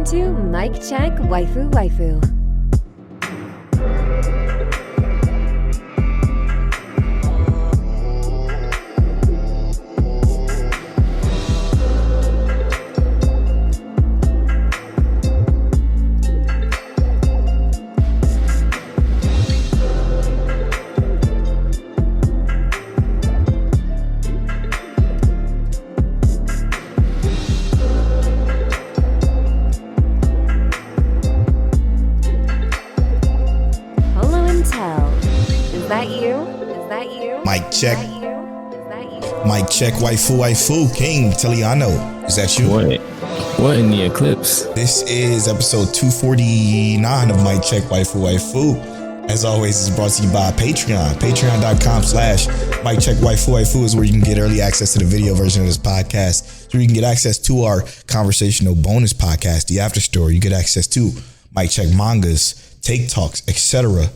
Welcome to Mic Check Waifu Waifu. Mic check. Mic check. Waifu. King Teliano. Is that you? What in the eclipse? This is episode 249 of Mic Check Waifu. As always, it's brought to you by Patreon. Patreon.com/Mic Check Waifu is where you can get early access to the video version of this podcast. So you can get access to our conversational bonus podcast, The After Story. You get access to Mic Check mangas, take talks, etc.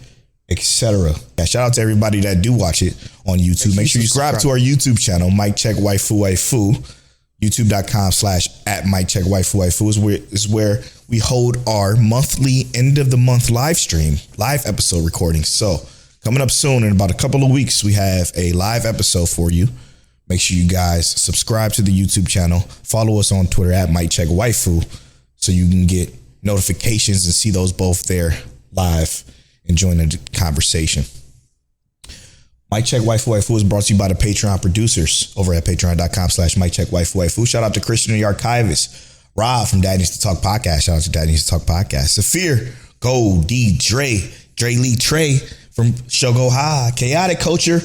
etc. Yeah, shout out to everybody that do watch it on YouTube. Make sure you subscribe to our YouTube channel, Mic Check Waifu. YouTube.com/@Mic Check Waifu is where we hold our monthly end of the month live episode recording. So coming up soon in about a couple of weeks, we have a live episode for you. Make sure you guys subscribe to the YouTube channel. Follow us on Twitter @Mic Check Waifu so you can get notifications and see those both there live and join the conversation. Mic Check Waifu is brought to you by the Patreon producers over at patreon.com/Mic Check Waifu. Shout out to Christian the Archivist, Rob from Dad Needs to Talk Podcast. Shout out to Dad Needs to Talk Podcast. Saphir, Gold, D, Dre Lee Trey from Shogo High, Chaotic Culture,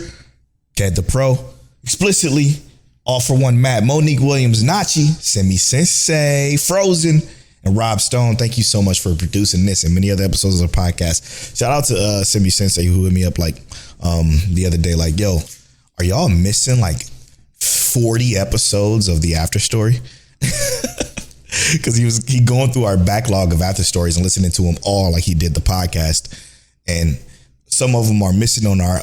Cat the Pro, Explicitly, All for One Matt, Monique Williams, Nachi, Semi Sensei, Frozen, and Rob Stone. Thank you so much for producing this and many other episodes of the podcast. Shout out to Semi Sensei who hit me up the other day, like, yo, are y'all missing like 40 episodes of the After Story? Because he going through our backlog of After Stories and listening to them all like he did the podcast, and some of them are missing on our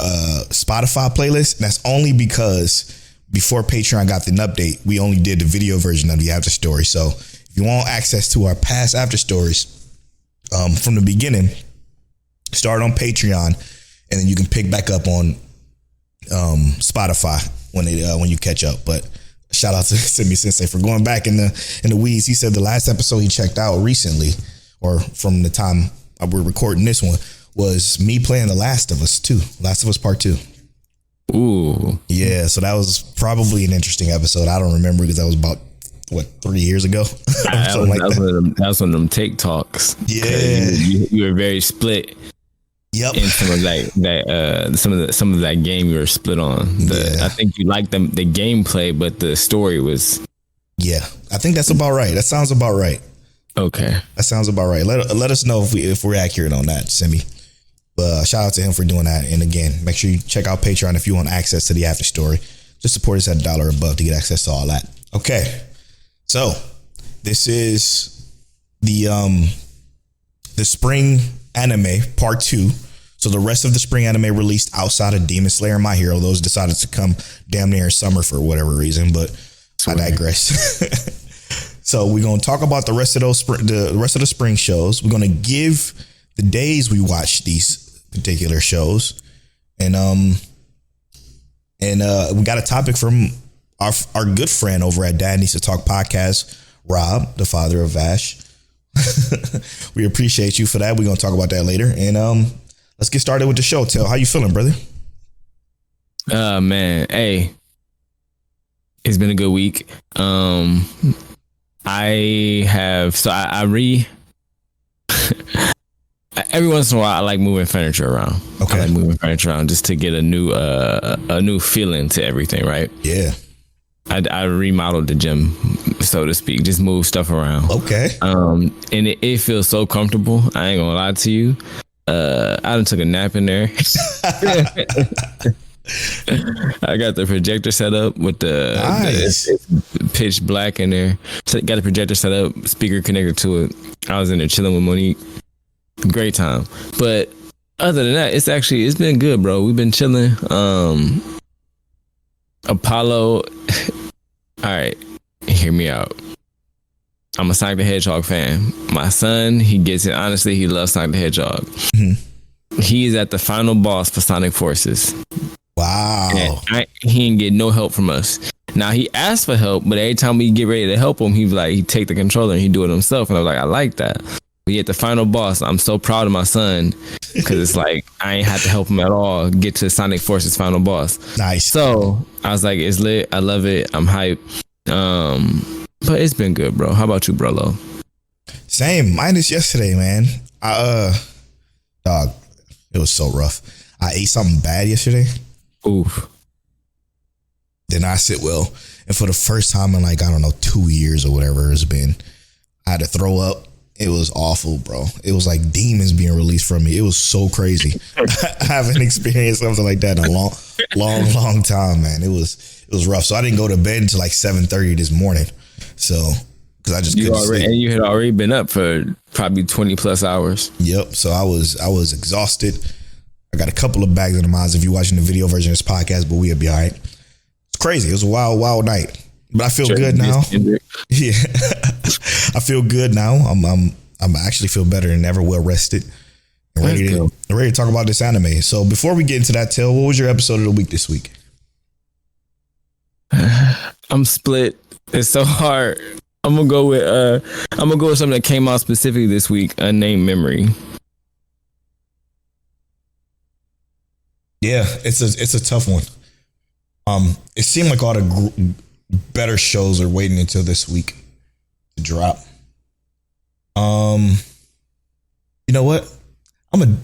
Spotify playlist. And that's only because before Patreon got an update, we only did the video version of the After Story. So if you want access to our past After Stories from the beginning, start on Patreon, and then you can pick back up on Spotify when you catch up. But shout out to Simi Sensei for going back in the weeds. He said the last episode he checked out recently, or from the time we're recording this one, was me playing The Last of Us 2, Last of Us Part 2. Ooh. Yeah, so that was probably an interesting episode. I don't remember because that was about 3 years ago. That was one of them take talks. Yeah, you were very split. Yep. And some of that game you were split on. I think you liked the gameplay, but the story was. Yeah, I think that's about right. That sounds about right. Okay, that sounds about right. Let us know if we're accurate on that, Simi. But shout out to him for doing that. And again, make sure you check out Patreon if you want access to the After Story. Just support us at $1 above to get access to all that. Okay, so this is the Spring Anime Part 2. So the rest of the spring anime released outside of Demon Slayer and My Hero. Those decided to come damn near summer for whatever reason, but I digress. So we're going to talk about the rest of the spring shows. We're going to give the days we watch these particular shows. And we got a topic from our good friend over at Dad Needs to Talk Podcast, Rob, the father of Vash. We appreciate you for that. We're going to talk about that later. And let's get started with the show. How you feeling, brother? Man, hey, it's been a good week. Every once in a while I like moving furniture around. Okay. I like moving furniture around just to get a new feeling to everything, right? Yeah. I remodeled the gym, so to speak, just move stuff around. Okay. And it feels so comfortable. I ain't gonna lie to you. I done took a nap in there. I got the projector set up with the pitch black in there. So got the projector set up, speaker connected to it. I was in there chilling with Monique. Great time. But other than that, it's been good, bro. We've been chilling. Apollo. All right, hear me out. I'm a Sonic the Hedgehog fan. My son, he gets it. Honestly, he loves Sonic the Hedgehog. Mm-hmm. He's at the final boss for Sonic Forces. Wow. He didn't get no help from us. Now, he asked for help, but every time we get ready to help him, he take the controller and he do it himself. And I was like, I like that. We at the final boss. I'm so proud of my son because it's like I ain't had to help him at all get to Sonic Forces final boss. Nice. So I was like, it's lit. I love it. I'm hyped. But it's been good, bro. How about you, Brolo? Same. Mine is yesterday, man. Dog, it was so rough. I ate something bad yesterday. Oof. Did not sit well. And for the first time in 2 years or whatever it's been, I had to throw up. It was awful, bro. It was like demons being released from me. It was so crazy. I haven't experienced something like that in a long time, man. It was rough. So I didn't go to bed until 7:30 this morning. So, because I just couldn't sleep. And you had already been up for probably 20 plus hours. Yep. So I was exhausted. I got a couple of bags in the minds if you're watching the video version of this podcast, but we'll be all right. It's crazy. It was a wild night. But I feel good now. Yeah. I feel good now. I'm actually feel better and never well rested. And ready to talk about this anime. So before we get into that, Tail, what was your episode of the week this week? I'm split. It's so hard. I'm gonna go with something that came out specifically this week, Unnamed Memory. Yeah, it's a tough one. It seemed like all the better shows are waiting until this week to drop. You know what? I'm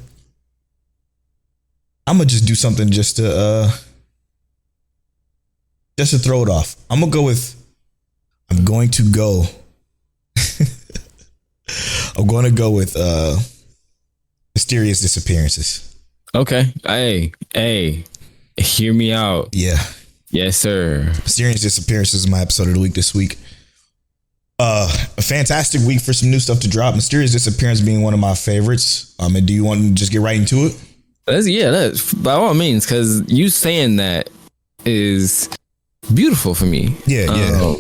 gonna just do something just to throw it off. I'm going to go with Mysterious Disappearances. Okay. Hey, hear me out. Yeah. Yes, sir. Mysterious Disappearances is my episode of the week this week. A fantastic week for some new stuff to drop. Mysterious Disappearance being one of my favorites. And do you want to just get right into it? That's by all means, because you saying that is beautiful for me. Yeah.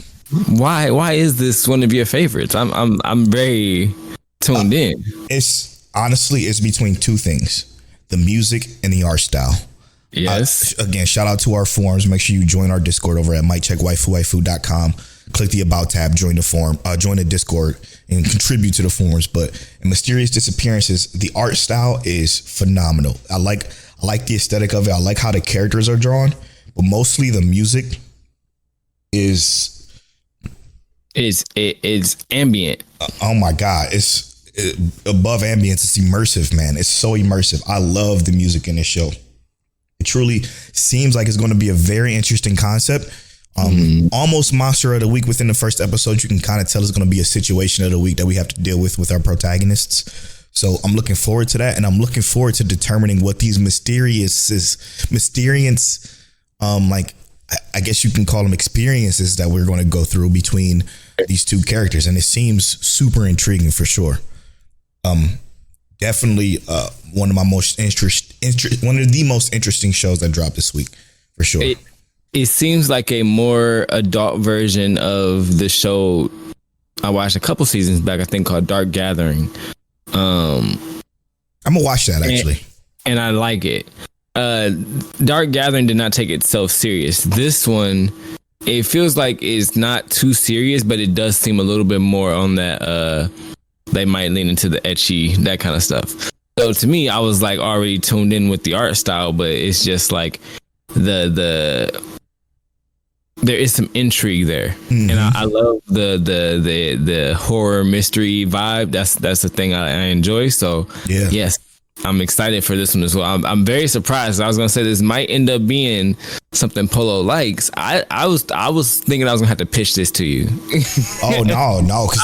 Why is this one of your favorites? I'm very tuned in. It's between two things: the music and the art style. Yes. Again, shout out to our forums. Make sure you join our Discord over at miccheckwaifu.com. Click the About tab, join the forum, join the Discord, and contribute to the forums. But in Mysterious Disappearances, the art style is phenomenal. I like the aesthetic of it. I like how the characters are drawn, but mostly the music is ambient. Oh my God, it's above ambience. It's immersive, man. It's so immersive. I love the music in this show. It truly seems like it's going to be a very interesting concept. Almost monster of the week within the first episode. You can kind of tell it's going to be a situation of the week that we have to deal with our protagonists. So I'm looking forward to that, and I'm looking forward to determining what these mysterious, I guess you can call them experiences that we're going to go through between these two characters, and it seems super intriguing for sure. Definitely one of the most interesting shows that dropped this week for sure. It seems like a more adult version of the show I watched a couple seasons back, I think, called Dark Gathering. I'm gonna watch that actually, and I like it. Dark Gathering did not take itself serious. This one, it feels like it's not too serious, but it does seem a little bit more on that. They might lean into the ecchi, that kind of stuff. So to me, I was like already tuned in with the art style, but it's just like there is some intrigue there, and I love the horror mystery vibe. That's the thing I enjoy. So yes, I'm excited for this one as well. I'm very surprised. I was gonna say this might end up being something Polo likes. I was thinking I was gonna have to pitch this to you. Oh no! I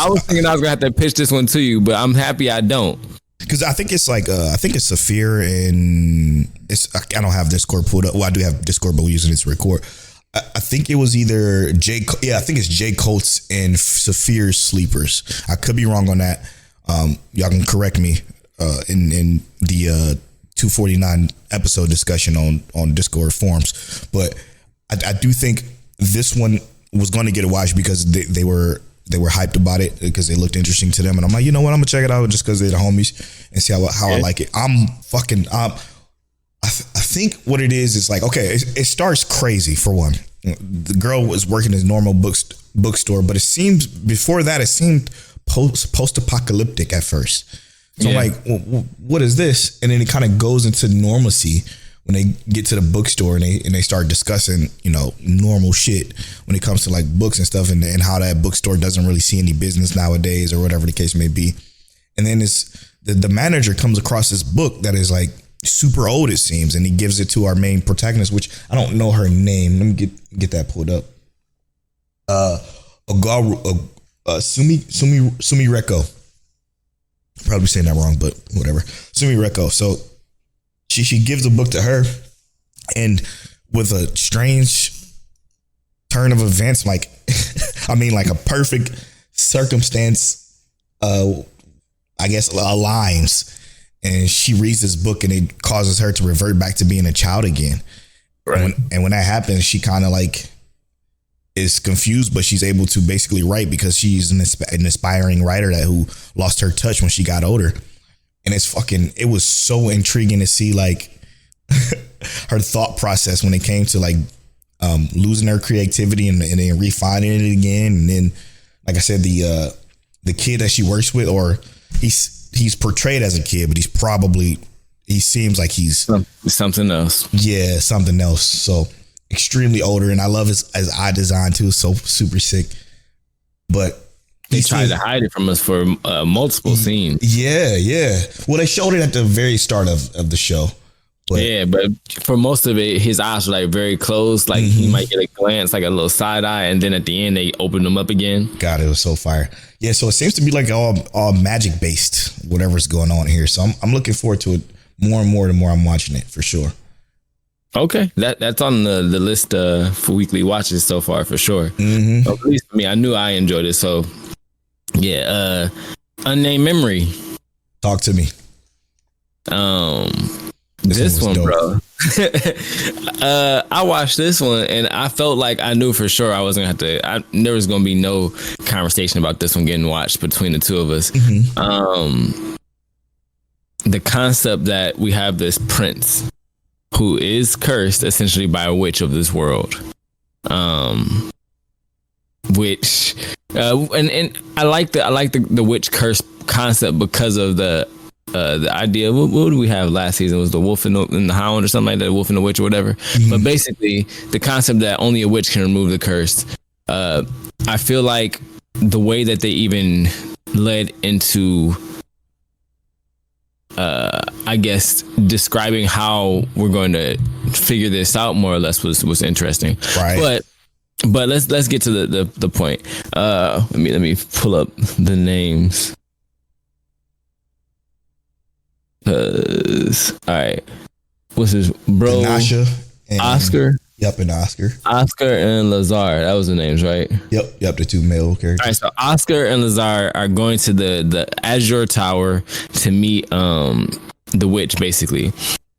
was thinking I was gonna have to pitch this one to you, but I'm happy I don't. Because I think it's Saphir and I don't have Discord pulled up. Well, I do have Discord, but we're using it to record. I think it was either I think it's Jay Coates and Saphir's Sleepers. I could be wrong on that. Y'all can correct me in the 249 episode discussion on Discord forums. But I do think this one was going to get a watch because they were they were hyped about it because they looked interesting to them, and I'm like, you know what, I'm gonna check it out just because they're the homies and see how I like it. I think what it is like, okay, it starts crazy for one. The girl was working in a normal bookstore, but it seemed before that it seemed post-apocalyptic at first. So I'm like, well, what is this? And then it kind of goes into normalcy when they get to the bookstore and they start discussing, normal shit when it comes to like books and stuff, and how that bookstore doesn't really see any business nowadays or whatever the case may be. And then the manager comes across this book that is like super old, it seems, and he gives it to our main protagonist, which I don't know her name. Let me get that pulled up. Sumi Reko. Probably saying that wrong, but whatever. Sumi Reko. So she gives the book to her, and with a strange turn of events, like like a perfect circumstance, I guess aligns, and she reads this book, and it causes her to revert back to being a child again. Right. And when that happens, she kind of like is confused, but she's able to basically write because she's an aspiring writer who lost her touch when she got older. And it was so intriguing to see like her thought process when it came to like losing her creativity and then refining it again. And then, like I said, the kid that she works with, or he's portrayed as a kid, but he seems like he's something else. Yeah, something else. So extremely older, and I love his eye design too. So super sick. But they tried to hide it from us for multiple scenes. Yeah. Well, they showed it at the very start of the show. But for most of it, his eyes were like very closed. Like he might get a glance, like a little side eye, and then at the end they opened them up again. God, it was so fire. Yeah, so it seems to be like all magic based, whatever's going on here. So I'm looking forward to it more and more the more I'm watching it, for sure. Okay, that's on the list for weekly watches so far, for sure. Mm-hmm. At least for me, I knew I enjoyed it. So yeah, Unnamed Memory. Talk to me. This one bro. I watched this one and I felt like I knew for sure I wasn't gonna have to. There was gonna be no conversation about this one getting watched between the two of us. Mm-hmm. The concept that we have this prince who is cursed essentially by a witch of this world, which and I like the witch curse concept because of the idea. What did we have last season? It was the wolf and the hound or something like that, the wolf and the witch or whatever. Mm-hmm. But basically the concept that only a witch can remove the curse. I feel like the way that they even led into I guess describing how we're going to figure this out more or less was interesting. Right. But let's get to the point. Let me pull up the names. All right. What's his bro? Nasha and Oscar. Yep, and Oscar. Oscar and Lazar. That was the names, right? Yep, the two male characters. All right, so Oscar and Lazar are going to the Azure Tower to meet the witch, basically.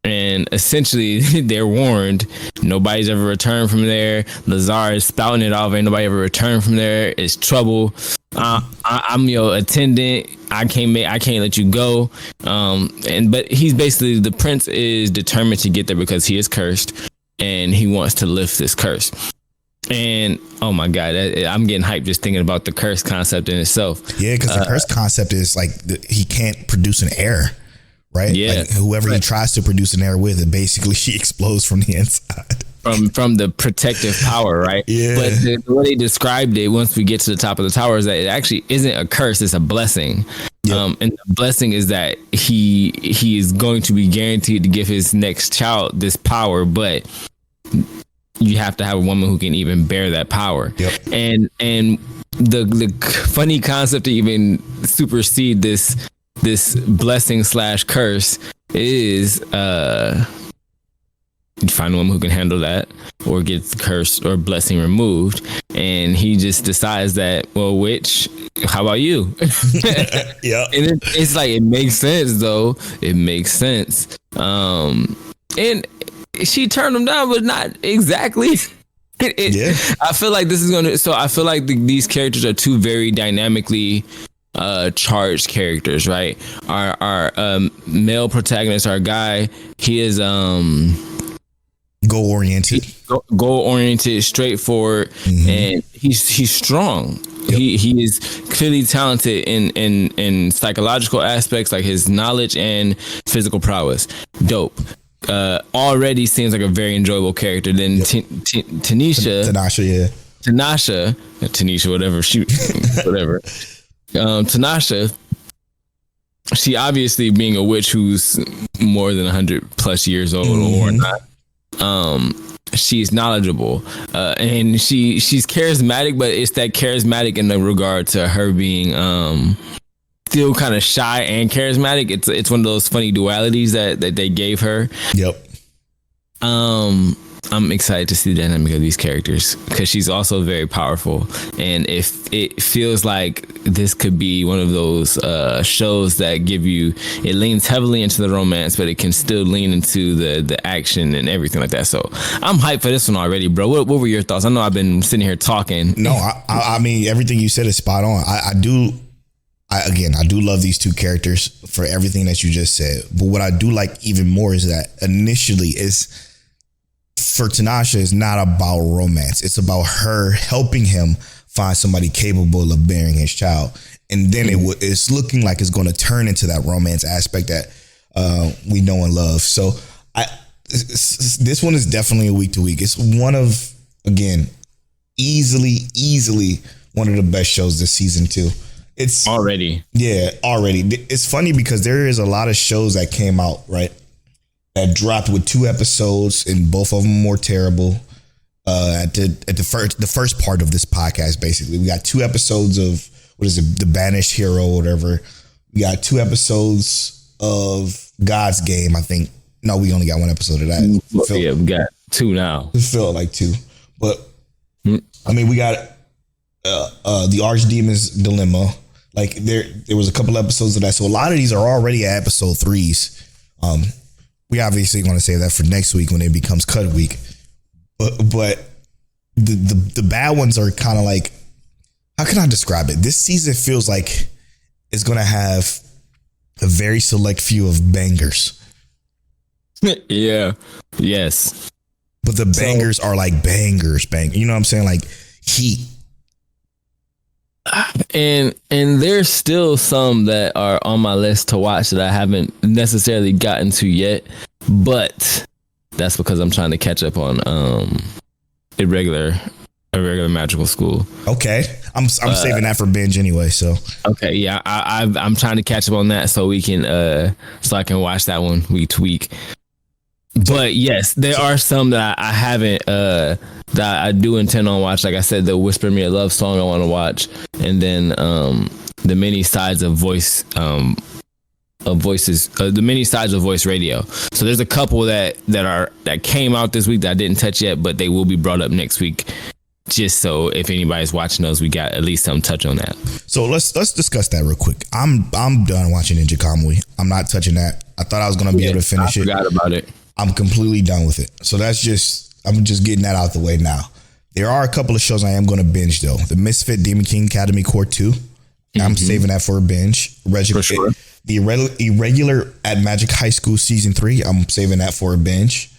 And essentially, they're warned. Nobody's ever returned from there. Lazar is spouting it off. Ain't nobody ever returned from there. It's trouble. I'm your attendant. I can't let you go. But he's basically, the prince is determined to get there because he is cursed, and he wants to lift this curse. And oh my God, I'm getting hyped just thinking about the curse concept in itself. Yeah, because the curse concept is like he can't produce an heir. Right? Yeah. Like whoever he tries to produce an heir with, it basically she explodes from the inside. From the protective power, right? Yeah. But the way they described it, once we get to the top of the tower, is that it actually isn't a curse, it's a blessing. Yep. And the blessing is that he is going to be guaranteed to give his next child this power, but you have to have a woman who can even bear that power. Yep. And the funny concept to even supersede this blessing / curse is you find a woman who can handle that or get the curse or blessing removed, and he just decides that, well, witch, how about you? Yeah. And it's like, it makes sense though. It makes sense. And she turned him down, but not exactly. I feel like this is gonna. So I feel like these characters are two very dynamically charged characters, right? Our male protagonist, our guy, he is goal oriented, straightforward, and he's strong. Yep. He is clearly talented in psychological aspects, like his knowledge and physical prowess. Dope. Already seems like a very enjoyable character. Then Tanisha, whatever. Tanasha, she obviously being a witch who's more than 100 plus years old or not. She's knowledgeable, and she's charismatic, but it's that charismatic in the regard to her being still kind of shy and charismatic. It's one of those funny dualities that they gave her. Yep. I'm excited to see the dynamic of these characters because she's also very powerful, and if it feels like this could be one of those shows that it leans heavily into the romance, but it can still lean into the action and everything like that. So I'm hyped for this one already, bro. What were your thoughts? I know I've been sitting here talking. No, I mean everything you said is spot on. I do love these two characters for everything that you just said. But what I do like even more is that initially is for Tanasha, it's not about romance. It's about her helping him find somebody capable of bearing his child. And then it's looking like it's going to turn into that romance aspect that we know and love. So this one is definitely a week to week. It's one of, again, easily one of the best shows this season too. It's already. It's funny because there is a lot of shows that came out, right, that dropped with 2 episodes, and both of them were terrible. At the first part of this podcast, basically, we got 2 episodes of The Banished Hero, or whatever. We got 2 episodes of God's Game. I think. No, we only got 1 episode of that. We got 2 now. It felt like 2, but I mean, we got the Archdemon's Dilemma. Like there was a couple episodes of that. So a lot of these are already at episode 3s. We obviously going to save that for next week when it becomes cut week. But the bad ones are kind of like, how can I describe it? This season feels like it's going to have a very select few of bangers. Yeah. Yes. But the bangers are like bangers. You know what I'm saying? Like heat. And there's still some that are on my list to watch that I haven't necessarily gotten to yet, but that's because I'm trying to catch up on irregular magical school. Okay, I'm saving that for binge anyway. So okay, yeah, I'm trying to catch up on that so we can so I can watch that one week to week. But yes, there are some that I haven't that I do intend on watch. Like I said, the Whisper Me a Love Song I want to watch, and then the many sides of voice the many sides of voice radio. So there's a couple that came out this week that I didn't touch yet, but they will be brought up next week. Just so if anybody's watching those, we got at least some touch on that. So let's discuss that real quick. I'm done watching Ninja Kamui. I'm not touching that. I thought I was gonna be able to finish it. I forgot about it. I'm completely done with it. So I'm just getting that out the way now. There are a couple of shows I am going to binge though. The Misfit Demon King Academy Core 2. I'm saving that for a binge. For sure. The Irregular at Magic High School Season 3. I'm saving that for a binge.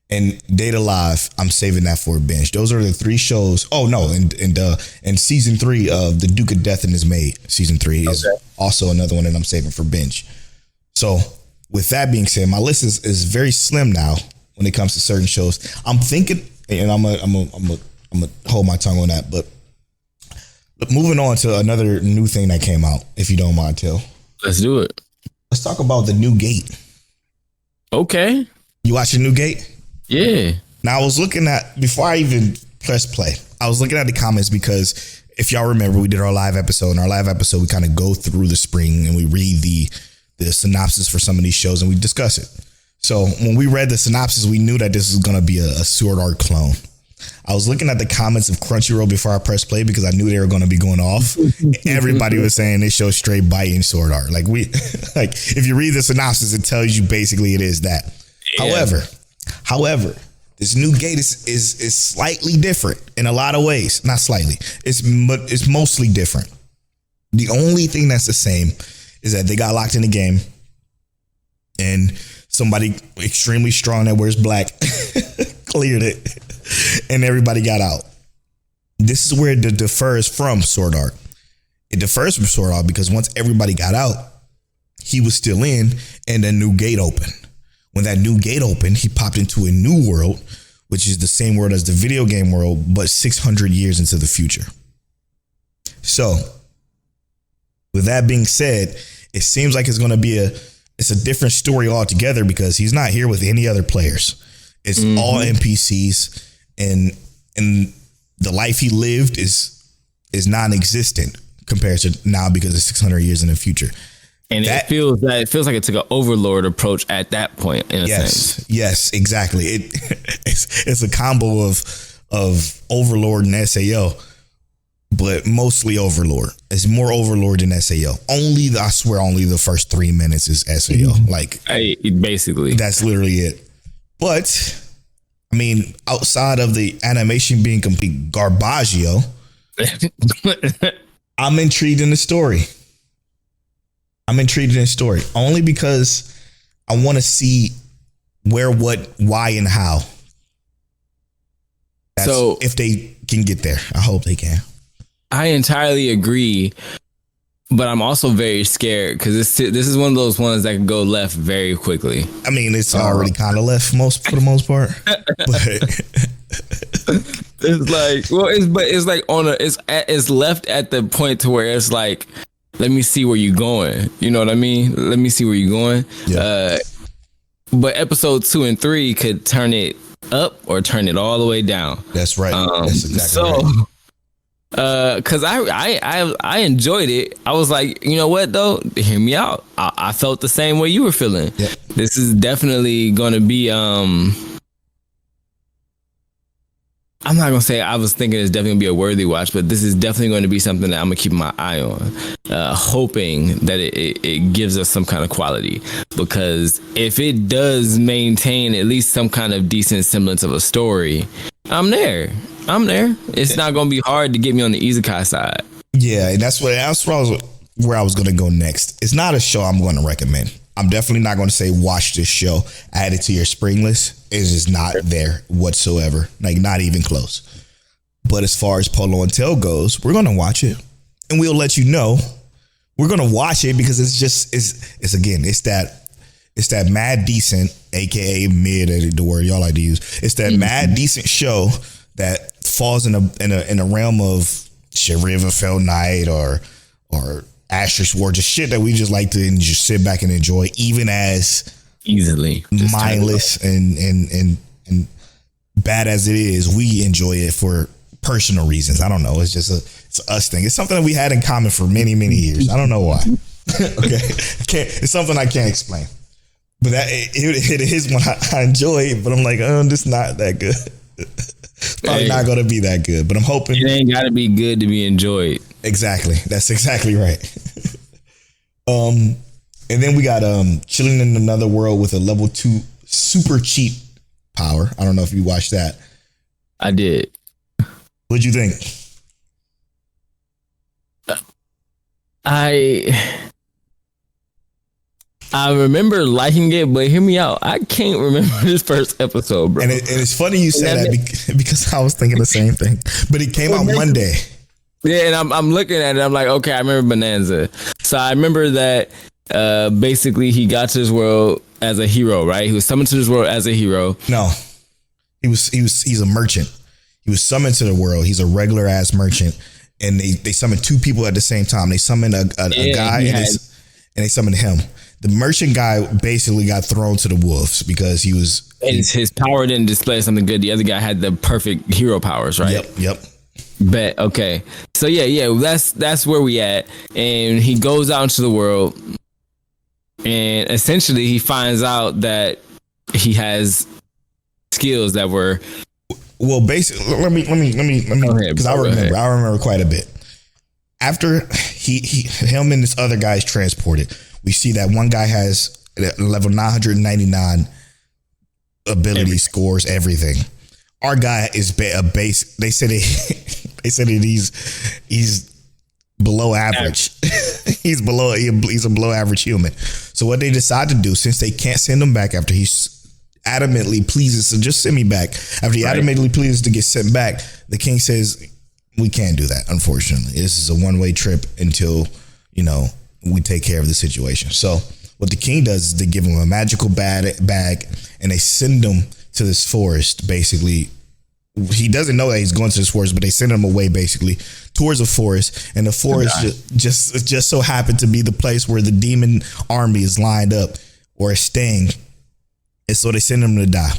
And Data Live. I'm saving that for a binge. Those are the 3 shows. Oh no. And Season 3 of The Duke of Death and His Maid. Season 3 is also another one that I'm saving for binge. So with that being said, my list is very slim now when it comes to certain shows. I'm thinking, and I'm gonna hold my tongue on that. But moving on to another new thing that came out, if you don't mind, Till. Let's do it. Let's talk about the Newgate. Okay. You watching Newgate? Yeah. Now I was looking at, before I even press play, I was looking at the comments because if y'all remember, we did our live episode. In our live episode, we kind of go through the spring and we read the synopsis for some of these shows and we discuss it. So when we read the synopsis, we knew that this was going to be a Sword Art clone. I was looking at the comments of Crunchyroll before I pressed play because I knew they were going to be going off. Everybody was saying this show straight biting Sword Art. Like if you read the synopsis, it tells you basically it is that. Yeah. However, This Newgate is slightly different in a lot of ways. Not slightly. It's mostly different. The only thing that's the same is that they got locked in the game, and somebody extremely strong that wears black cleared it, and everybody got out. This is where it differs from Sword Art. It differs from Sword Art because once everybody got out, he was still in, and a new gate opened. When that new gate opened, he popped into a new world, which is the same world as the video game world, but 600 years into the future. So, with that being said, it seems like it's going to be it's a different story altogether because he's not here with any other players. It's all NPCs, and the life he lived is non-existent compared to now because it's 600 years in the future. And it feels like it took an Overlord approach at that point, in a sense. Yes, exactly. It's a combo of Overlord and SAO, but mostly Overlord. It's more Overlord than SAO. I swear, only the first 3 minutes is SAO. Like, basically, that's literally it. But I mean, outside of the animation being complete garbaggio, I'm intrigued in the story. Only because I want to see where, what, why, and how. So if they can get there, I hope they can. I entirely agree, but I'm also very scared because this is one of those ones that can go left very quickly. I mean, it's already kind of left for the most part. But it's like, it's left at the point to where it's like, let me see where you're going. You know what I mean? Let me see where you're going. Yeah. But episode 2 and 3 could turn it up or turn it all the way down. That's right. That's exactly right. Cause I enjoyed it. I was like, you know what though? Hear me out. I felt the same way you were feeling. Yep. This is definitely going to be, I'm not going to say I was thinking it's definitely going to be a worthy watch, but this is definitely going to be something that I'm going to keep my eye on, hoping that it gives us some kind of quality. Because if it does maintain at least some kind of decent semblance of a story, I'm there. It's not going to be hard to get me on the Isekai side. Yeah, and that's where I was going to go next. It's not a show I'm going to recommend. I'm definitely not going to say watch this show, add it to your spring list. It is not there whatsoever, like not even close. But as far as Polo and Tail goes, we're going to watch it, and we'll let you know. We're going to watch it because it's that mad decent, aka mid, the word y'all like to use. It's that mad decent show that falls in a realm of River Fell Night or Asterisk War, just shit that we just like to just sit back and enjoy, even as easily mindless and bad as it is. We enjoy it for personal reasons. I don't know. It's just it's us thing. It's something that we had in common for many, many years. I don't know why. Okay, it's something I can't explain. But it is one I enjoy. But I'm like, this not that good. It's probably not going to be that good. But I'm hoping it ain't got to be good to be enjoyed. Exactly. That's exactly right. And then we got Chillin in Another World with a level 2 super cheat power. I don't know if you watched that. I did. What'd you think? I remember liking it, but hear me out. I can't remember this first episode, bro. And it's funny you say that because I was thinking the same thing. But it came out Monday. Yeah, and I'm looking at it. I'm like, okay, I remember Bonanza. So I remember that basically he got to this world as a hero, right? He was summoned to this world as a hero. No, he's a merchant. He was summoned to the world. He's a regular ass merchant, and they summoned two people at the same time. They summoned a guy and they summoned him. The merchant guy basically got thrown to the wolves because his power didn't display something good. The other guy had the perfect hero powers, right? Yep. Bet. Okay. So yeah. That's where we at. And he goes out into the world, and essentially he finds out that he has skills that were. Well, basically, let me because I remember quite a bit. After him and this other guy's transported, we see that one guy has level 999 ability scores, everything. Our guy is a base. They said that he's below average. He's a below average human. So what they decide to do, since they can't send him back after he's adamantly pleases, so just send me back. After he adamantly pleases to get sent back, the king says, we can't do that, unfortunately. This is a one-way trip until, we take care of the situation. So what the king does is they give him a magical bag and they send him to this forest. Basically, he doesn't know that he's going to this forest, but they send him away basically towards a forest, and the forest just so happened to be the place where the demon army is lined up or is staying, and so they send him to die.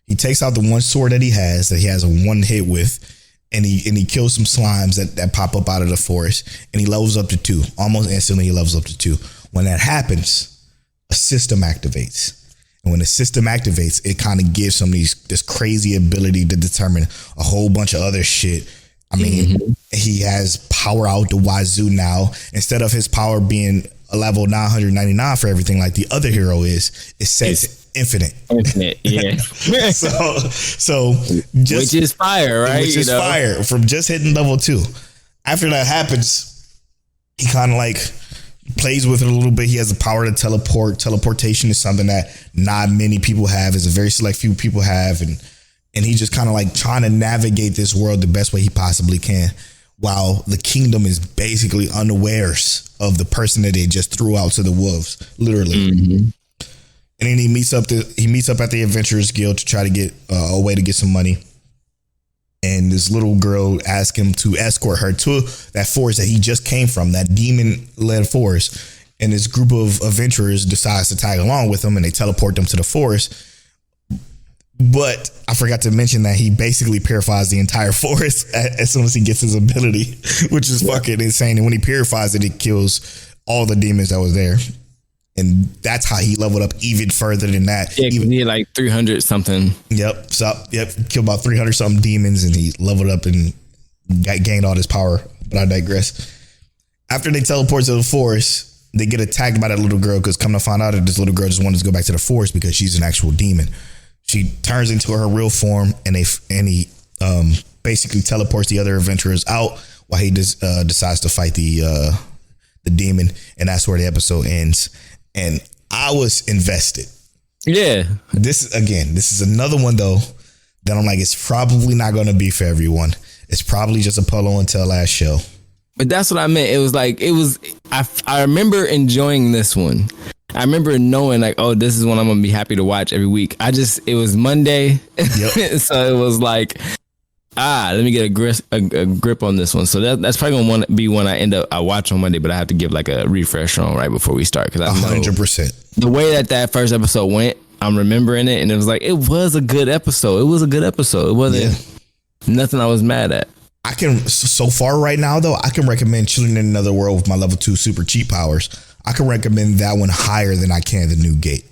He takes out the one sword that he has a one hit with, and he kills some slimes that pop up out of the forest, and he levels up to 2. Almost instantly, he levels up to 2. When that happens, a system activates. And when the system activates, it kind of gives him this crazy ability to determine a whole bunch of other shit. I mean, he has power out the wazoo now. Instead of his power being a level 999 for everything like the other hero is, it's set to infinite. Infinite, yeah. so just, which is fire, right? Which is fire from just hitting level 2. After that happens, he kind of like plays with it a little bit. He has the power to teleport. Teleportation is something that not many people have. It's a very select few people have, and he's just kind of like trying to navigate this world the best way he possibly can, while the kingdom is basically unawares of the person that they just threw out to the wolves, literally. And then he meets up at the Adventurers Guild to try to get a way to get some money. And this little girl asks him to escort her to that forest that he just came from, that demon-led forest. And this group of adventurers decides to tag along with him, and they teleport them to the forest. But I forgot to mention that he basically purifies the entire forest as soon as he gets his ability, which is fucking insane. And when he purifies it, it kills all the demons that was there. And that's how he leveled up even further than that. Yeah, he had like 300 something. Yep. So, killed about 300 something demons, and he leveled up and gained all this power. But I digress. After they teleport to the forest, they get attacked by that little girl, because come to find out that this little girl just wanted to go back to the forest because she's an actual demon. She turns into her real form, and he basically teleports the other adventurers out while he decides to fight the demon, and that's where the episode ends. And I was invested. Yeah. This is another one though that I'm like, it's probably not going to be for everyone. It's probably just a Polo and Tell last show. But that's what I meant. It was like, I remember enjoying this one. I remember knowing like, oh, this is one I'm going to be happy to watch every week. It was Monday. Yep. So it was like, let me get a grip on this one. So that's probably going to be one I watch on Monday, but I have to give like a refresh on right before we start. Cause I 100%. The way that first episode went, I'm remembering it. And it was like, it was a good episode. It wasn't nothing I was mad at. So far right now though, I can recommend Chillin in Another World with my level 2 super cheap powers. I can recommend that one higher than I can the Newgate.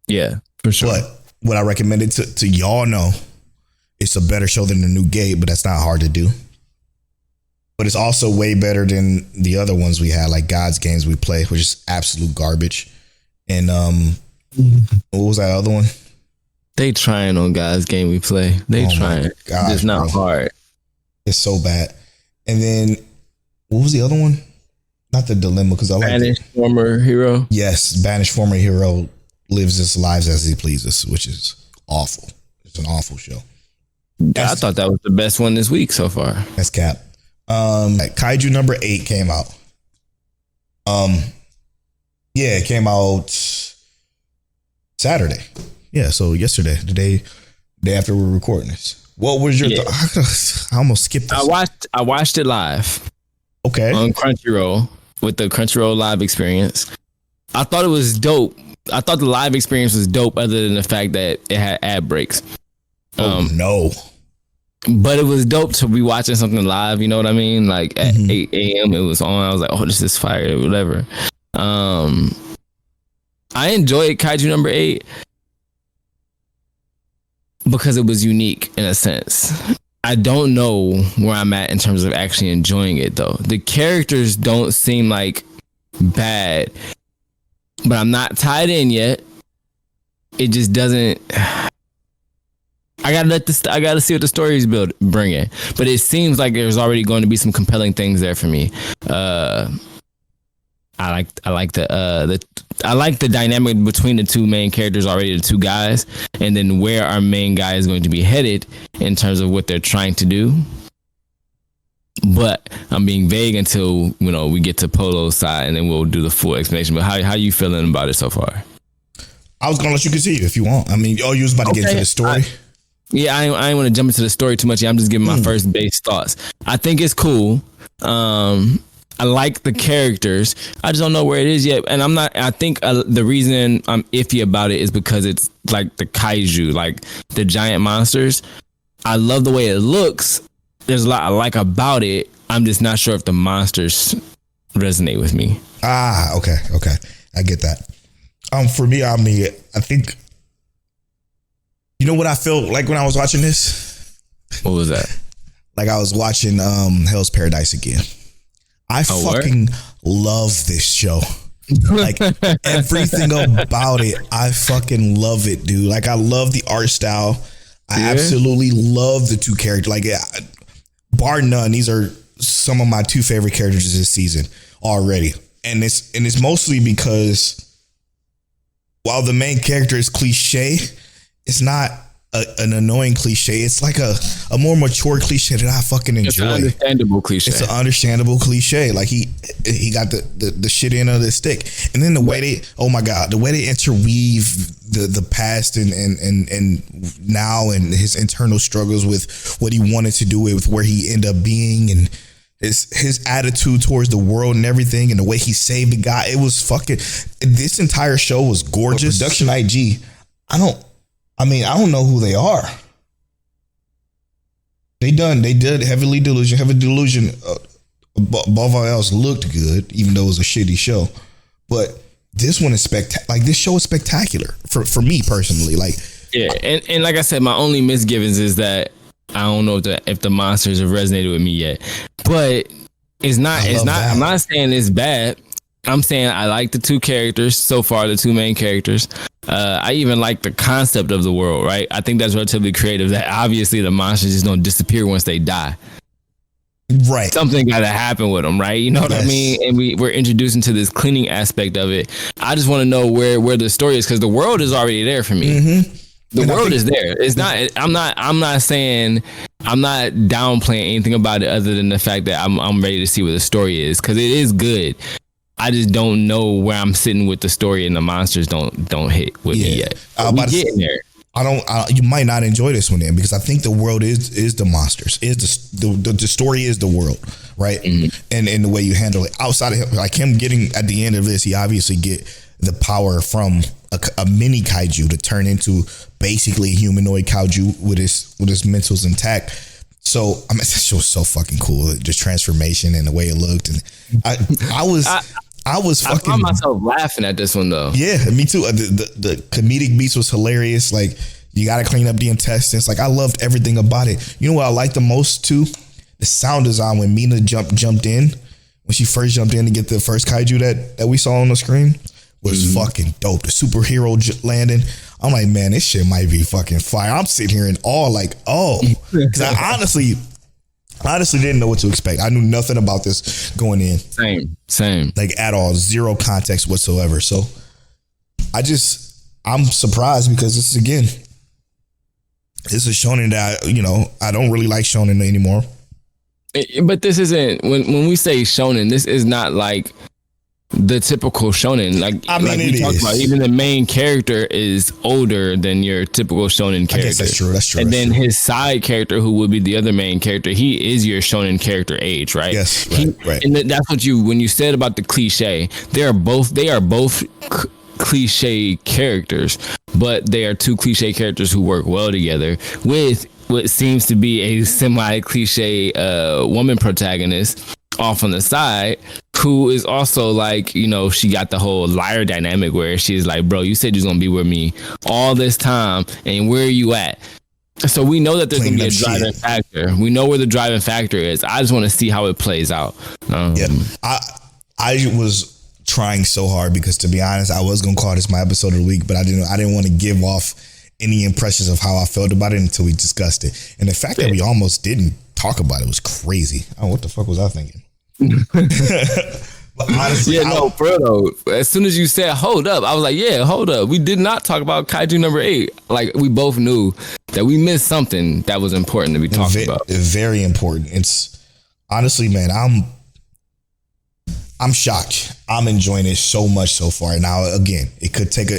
Yeah, for sure. But what I recommended to y'all know, it's a better show than the Newgate, but that's not hard to do. But it's also way better than the other ones we had, like God's Games we play, which is absolute garbage. And what was that other one? They trying on God's Game we play. They trying. Gosh, it's not hard. It's so bad. And then what was the other one? Not the Dilemma, because I like Banished Former Hero. Yes, Banished Former Hero lives his lives as he pleases, which is awful. It's an awful show. I thought that was the best one this week so far. That's cap. Kaiju No.8 came out. It came out Saturday. Yeah, so yesterday, the day after we're recording this. What was your I almost skipped this. I watched it live. Okay. On Crunchyroll with the Crunchyroll live experience. I thought it was dope. I thought the live experience was dope other than the fact that it had ad breaks. No. But it was dope to be watching something live, you know what I mean? Like at 8 a.m. it was on. I was like, oh, this is fire, whatever. I enjoyed Kaiju No.8 because it was unique in a sense. I don't know where I'm at in terms of actually enjoying it though. The characters don't seem like bad, but I'm not tied in yet. It just doesn't. I gotta see what the story is bringing. But it seems like there's already going to be some compelling things there for me. I like the dynamic between the two main characters already, the two guys, and then where our main guy is going to be headed in terms of what they're trying to do. But I'm being vague until we get to Polo's side, and then we'll do the full explanation. But how you feeling about it so far? I was gonna let you continue if you want. I mean, you was about to get into the story. I ain't want to jump into the story too much. I'm just giving my first base thoughts. I think it's cool. I like the characters. I just don't know where it is yet. And I'm not, I think the reason I'm iffy about it is because it's like the kaiju, like the giant monsters. I love the way it looks. There's a lot I like about it. I'm just not sure if the monsters resonate with me. Okay. I get that. For me, I think, you know what I felt like when I was watching this? What was that? Like I was watching Hell's Paradise again. I fucking love this show. Like everything about it, I fucking love it, dude. Like I love the art style. I absolutely love the two characters. Like bar none, these are some of my two favorite characters this season already. And it's mostly because while the main character is cliche, it's not an annoying cliche. It's like a more mature cliche that I fucking enjoy. It's an understandable cliche. It's an understandable cliche. Like he got the shit end of the stick. And then the way the way they interweave the past and now and his internal struggles with what he wanted to do with where he ended up being and his attitude towards the world and everything and the way he saved the guy. It was fucking, this entire show was gorgeous. Production IG, I don't know who they are. They did Heavy Delusion above all else looked good, even though it was a shitty show. But this one is spectacular. Like this show is spectacular for me personally. Like and like I said, my only misgivings is that I don't know if the monsters have resonated with me yet. But it's not. I'm not saying it's bad. I'm saying I like the two characters so far, the two main characters. I even like the concept of the world, right? I think that's relatively creative. That obviously the monsters just don't disappear once they die. Right. Something got to happen with them, right? You know what I mean? And we're introduced into this cleaning aspect of it. I just want to know where the story is because the world is already there for me. Mm-hmm. The world is there. It's not. I'm not saying. I'm not downplaying anything about it other than the fact that I'm ready to see what the story is because it is good. I just don't know where I'm sitting with the story and the monsters don't hit with me yet. We getting there. You might not enjoy this one then because I think the world is the monsters. The story is the world, right? Mm-hmm. And the way you handle it outside of him, like him getting at the end of this, he obviously get the power from a mini kaiju to turn into basically a humanoid kaiju with his mentals intact. So I mean, that show was so fucking cool. Just transformation and the way it looked, and I found myself laughing at this one though. Yeah, me too. The comedic beats was hilarious. Like you got to clean up the intestines. Like I loved everything about it. You know what I liked the most too? The sound design when Mina jumped in when she first jumped in to get the first kaiju that we saw on the screen was fucking dope. The superhero landing. I'm like, man, this shit might be fucking fire. I'm sitting here in awe, like, because I honestly didn't know what to expect. I knew nothing about this going in. Same. Like at all, zero context whatsoever. So I'm surprised because this is shonen that I don't really like shonen anymore. But this isn't when we say shonen. This is not like the typical shonen. Like we talked about, even the main character is older than your typical shonen character. I guess that's true. And then his side character, who would be the other main character, he is your shonen character age, right? Yes, right. And that's what when you said about the cliche, they are both cliche characters, but they are two cliche characters who work well together with what seems to be a semi-cliche woman protagonist off on the side, who is also like, she got the whole liar dynamic where she's like, bro, you said you're gonna be with me all this time, and where are you at? So we know that there's gonna be a driving factor. We know where the driving factor is. I just want to see how it plays out. I was trying so hard because, to be honest, I was gonna call this my episode of the week, but I didn't want to give off any impressions of how I felt about it until we discussed it. And the fact that we almost didn't talk about it was crazy. Oh, what the fuck was I thinking? But honestly, bro, though, as soon as you said hold up, I was like, yeah, hold up. We did not talk about Kaiju No.8. Like, we both knew that we missed something that was important to be talked about. Very important. It's honestly, man, I'm shocked. I'm enjoying it so much so far. Now, again, it could take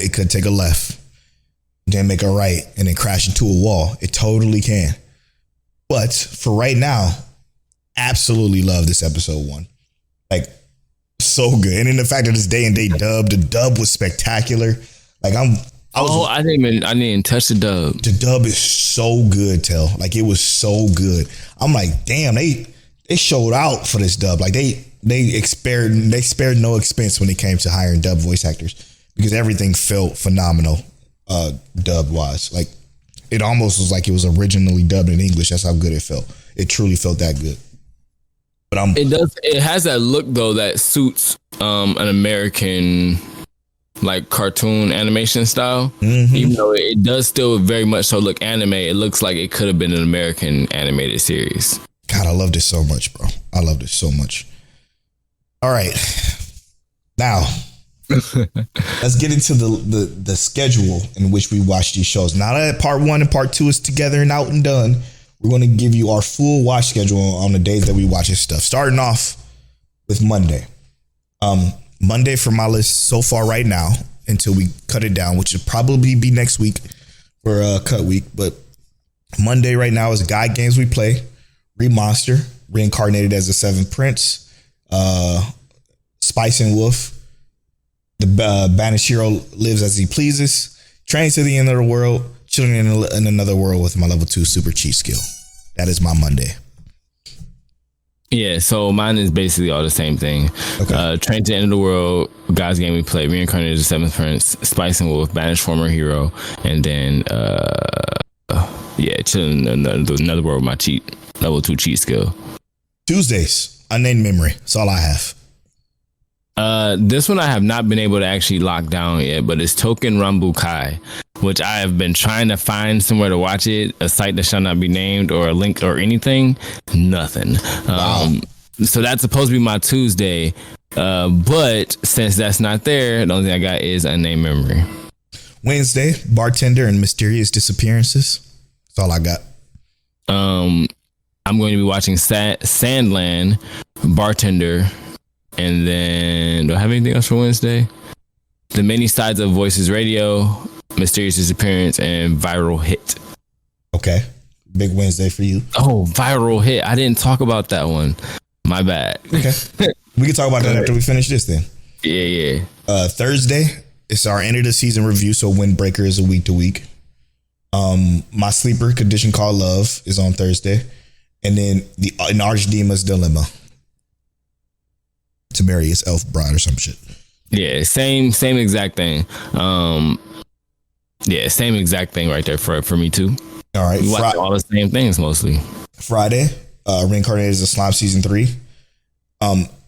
a left, then make a right, and then crash into a wall. It totally can. But for right now, absolutely love this episode 1. Like, so good. And in the fact that it's day and date dub, the dub was spectacular. Like, I didn't even touch the dub. The dub is so good, Tell. Like, it was so good. I'm like, damn, they showed out for this dub. Like, they spared no expense when it came to hiring dub voice actors, because everything felt phenomenal, dub wise. Like, it almost was like it was originally dubbed in English. That's how good it felt. It truly felt that good. But it has that look though that suits an American like cartoon animation style. Mm-hmm. Even though it does still very much so look anime, it looks like it could have been an American animated series. God, I love this so much, bro. I love this so much. All right, now let's get into the schedule in which we watch these shows. Now that part 1 and part 2 is together and out and done, we're going to give you our full watch schedule on the days that we watch this stuff. Starting off with Monday. Monday for my list so far right now, until we cut it down, which will probably be next week for a cut week. But Monday right now is Guide Games We Play, Remonster, Reincarnated as the Seventh Prince, Spice and Wolf, the Banished Hero Lives as He Pleases, Trains to the End of the World, Chilling in Another World with my level 2 super cheat skill. That is my Monday. Yeah, so mine is basically all the same thing. Okay. Train to the End of the World, God's Game We Play, Reincarnated as the Seventh Prince, Spice and Wolf, Banished Former Hero, and then Chilling in Another World with my level 2 cheat skill. Tuesdays, Unnamed Memory. That's all I have. This one I have not been able to actually lock down yet, but it's Token Rambukai, which I have been trying to find somewhere to watch it, a site that shall not be named or a link or anything. Nothing. Wow. So that's supposed to be my Tuesday, but since that's not there, the only thing I got is Unnamed Memory. Wednesday, Bartender and Mysterious Disappearances. That's all I got. I'm going to be watching Sandland, Bartender, and then do I have anything else for Wednesday? The Many Sides of Voices Radio, Mysterious Disappearance, and Viral Hit. Okay. Big Wednesday for you. Oh, Viral Hit. I didn't talk about that one. My bad. Okay. We can talk about that after we finish this then. Yeah. Thursday, it's our end of the season review, so Windbreaker is a week to week. My sleeper, Condition Called Love, is on Thursday. And then an Archdemons Dilemma. To marry his elf bride or some shit. Yeah, same exact thing. Same exact thing right there for me too. All right, we watch all the same things mostly. Friday, Reincarnated as a Slime season 3.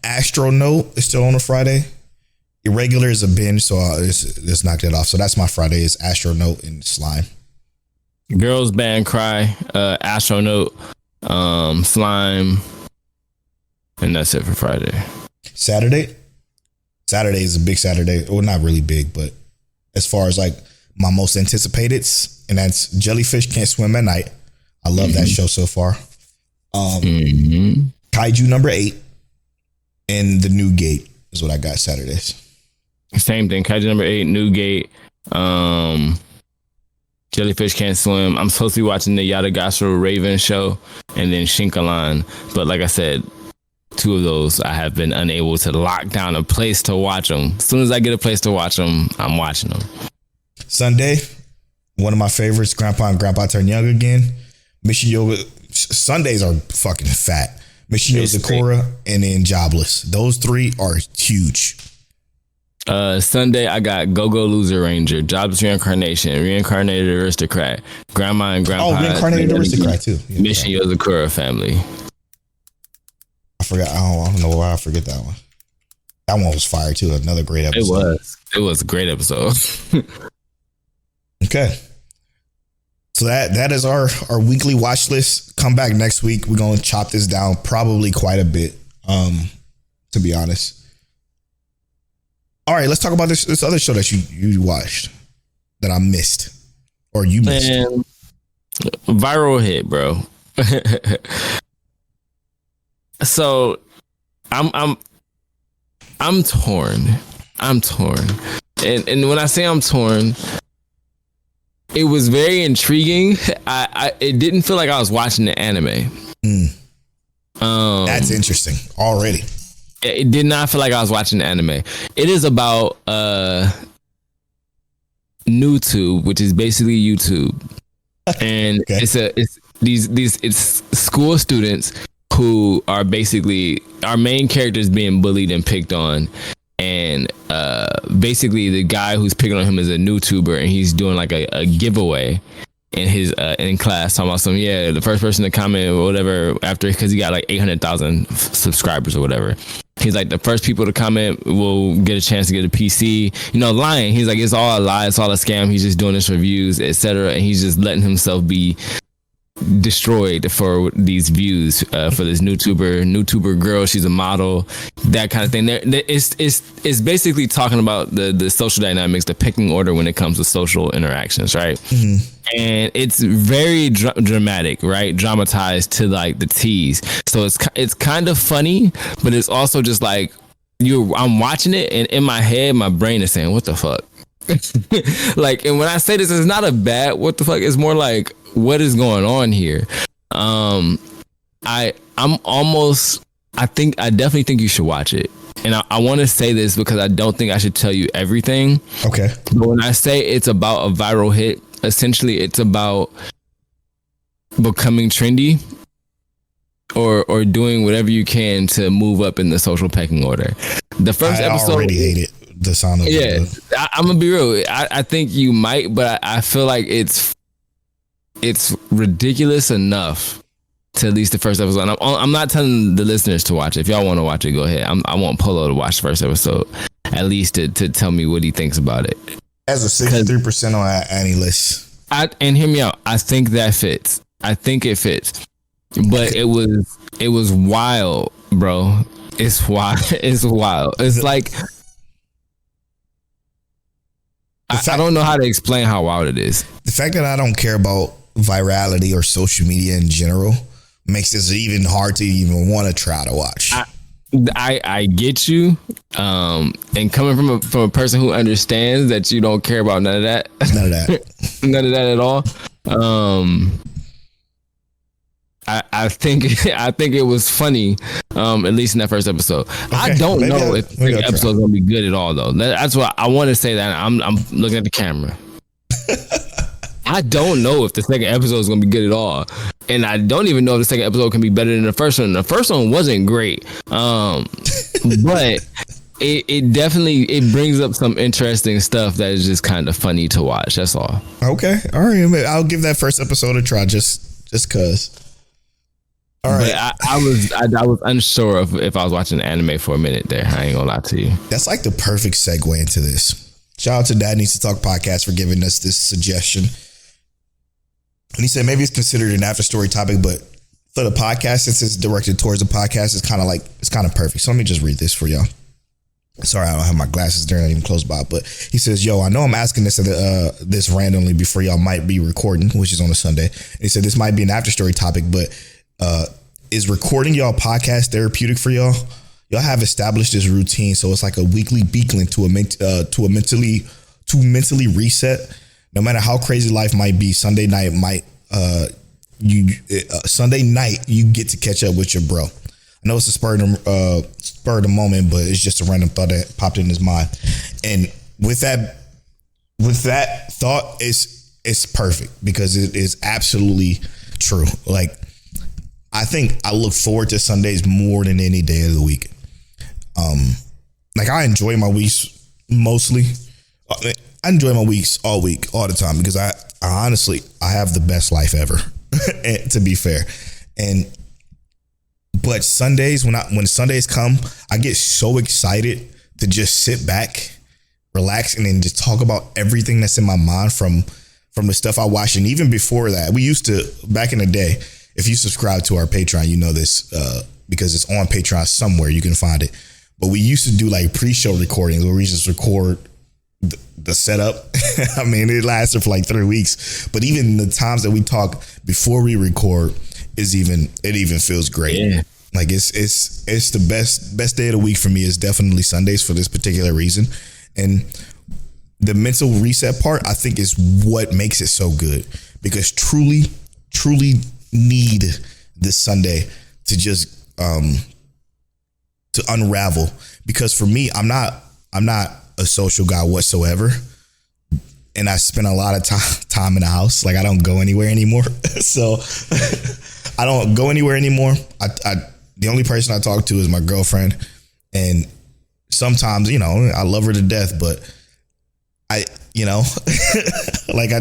Astronaut is still on a Friday. Irregular is a binge, so let's knock that off. So that's my Friday, is Astronaut and Slime. Girls Band Cry, Astronaut, Slime, and that's it for Friday. Saturday is a big Saturday. Well, not really big, but as far as like my most anticipated, and that's Jellyfish Can't Swim at Night. I love that show so far. Kaiju No.8 and the Newgate is what I got Saturdays. Same thing. Kaiju No.8, Newgate, Jellyfish Can't Swim. I'm supposed to be watching the Yadagasura Raven show and then Shinkalan. But like I said, 2 of those I have been unable to lock down a place to watch them. As soon as I get a place to watch them, I'm watching them. Sunday, one of my favorites, Grandpa and Grandpa Turn Young Again. Mission Yoga. Sundays are fucking fat. Mission Yozakura and then Jobless. Those 3 are huge. Sunday, I got Go-Go Loser Ranger, Jobless Reincarnation, Reincarnated Aristocrat, Grandma and Grandpa. Oh, Reincarnated Aristocrat too. Yeah, Mission Yozakura Family. I forgot. I don't know why I forget that one. That one was fire too. Another great episode. It was a great episode. Okay. So that is our weekly watch list. Come back next week. We're gonna chop this down probably quite a bit. To be honest. All right, let's talk about this other show that you watched that I missed or you missed. Man, viral hit, bro. So I'm torn. I'm torn. And when I say I'm torn, it was very intriguing. It didn't feel like I was watching an anime. That's interesting already. It did not feel like I was watching an anime. It is about NewTube, which is basically YouTube, and Okay. it's school students who are basically our main characters being bullied and picked on. And basically the guy who's picking on him is a YouTuber, and he's doing like a giveaway in his in class, talking about the first person to comment or whatever after, because he got like 800,000 subscribers or whatever. He's like, the first people to comment will get a chance to get a PC. Lying. He's like, it's all a lie, it's all a scam. He's just doing this for views, etc. And he's just letting himself be destroyed for these views for this YouTuber girl. She's a model, that kind of thing. It's basically talking about the social dynamics, the pecking order when it comes to social interactions, right? And it's very dramatic, right? Dramatized to like the T's. So it's kind of funny, but it's also just like I'm watching it, and in my head, my brain is saying, "What the fuck?" Like, and when I say this, it's not a bad "what the fuck." It's more like, what is going on here? I definitely think you should watch it. And I want to say this because I don't think I should tell you everything. Okay. But when I say it's about a viral hit, essentially it's about becoming trendy or doing whatever you can to move up in the social pecking order. The first episode, I already hate it. The sound of it. I'm gonna be real. I think you might, but I feel like it's ridiculous enough to at least the first episode. And I'm not telling the listeners to watch it. If y'all want to watch it, go ahead. I want Polo to watch the first episode, at least to tell me what he thinks about it. As a 63% on any list. And hear me out. I think that fits. I think it fits. But it was wild, bro. It's wild. It's wild. It's like, I don't know how to explain how wild it is. The fact that I don't care about virality or social media in general makes this even hard to even want to try to watch. I get you, and coming from a person who understands that you don't care about none of that, none of that at all. I think it was funny, at least in that first episode. Okay, I don't know if the second episode is gonna be good at all, though. That's why I want to say that. I'm looking at the camera. I don't know if the second episode is gonna be good at all, and I don't even know if the second episode can be better than the first one. The first one wasn't great, but it definitely brings up some interesting stuff that is just kind of funny to watch. That's all. Okay, all right. I'll give that first episode a try, just cause. All right. But I was unsure of if I was watching anime for a minute there. I ain't gonna lie to you. That's like the perfect segue into this. Shout out to Dad Needs to Talk podcast for giving us this suggestion. And he said maybe it's considered an after story topic, but for the podcast, since it's directed towards the podcast, it's kind of perfect. So let me just read this for y'all. Sorry, I don't have my glasses. They're not even close by. But he says, yo, I know I'm asking this randomly before y'all might be recording, which is on a Sunday. And he said this might be an after story topic, but is recording y'all podcast therapeutic for y'all? Y'all have established this routine, so it's like a weekly beacon to mentally reset. No matter how crazy life might be, Sunday night you get to catch up with your bro. I know it's a spur of the moment, but it's just a random thought that popped in his mind. And with that thought, it's perfect because it is absolutely true. Like, I think I look forward to Sundays more than any day of the week. Like, I enjoy my weeks mostly. I enjoy my weeks all week, all the time, because I honestly have the best life ever, to be fair. But Sundays, when Sundays come, I get so excited to just sit back, relax, and then just talk about everything that's in my mind from from the stuff I watched. And even before that, we used to, back in the day, if you subscribe to our Patreon, you know this, because it's on Patreon somewhere, you can find it. But we used to do like pre-show recordings where we just record the setup. I mean, it lasted for like 3 weeks, but even the times that we talk before we record it even feels great. Yeah. Like it's the best day of the week for me is definitely Sundays for this particular reason. And the mental reset part, I think, is what makes it so good, because truly need this Sunday to just to unravel, because for me, I'm not a social guy whatsoever, and I spend a lot of time in the house. Like, I don't go anywhere anymore. So I don't go anywhere anymore. The only person I talk to is my girlfriend, and sometimes, you know, I love her to death, but like I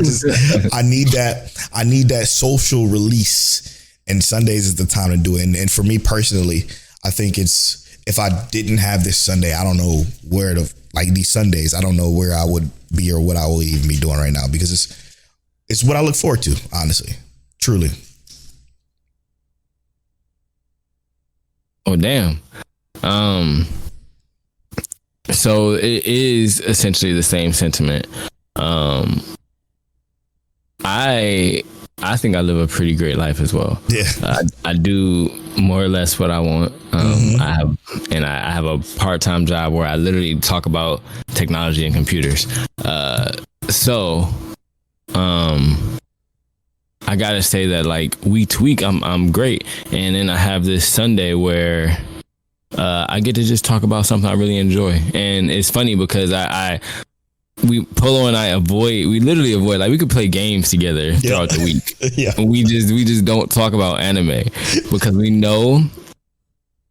need that social release, and Sundays is the time to do it. And for me personally, I think if I didn't have this Sunday, I don't know where these Sundays, I don't know where I would be or what I will even be doing right now, because it's what I look forward to, honestly, truly. Oh, damn. So it is essentially the same sentiment. I think I live a pretty great life as well. Yeah. I do more or less what I want. I have a part-time job where I literally talk about technology and computers. I gotta say that, like, week to week, I'm great. And then I have this Sunday where I get to just talk about something I really enjoy. And it's funny because Polo and I we literally avoid, like, we could play games together throughout the week. Yeah. We just don't talk about anime, because we know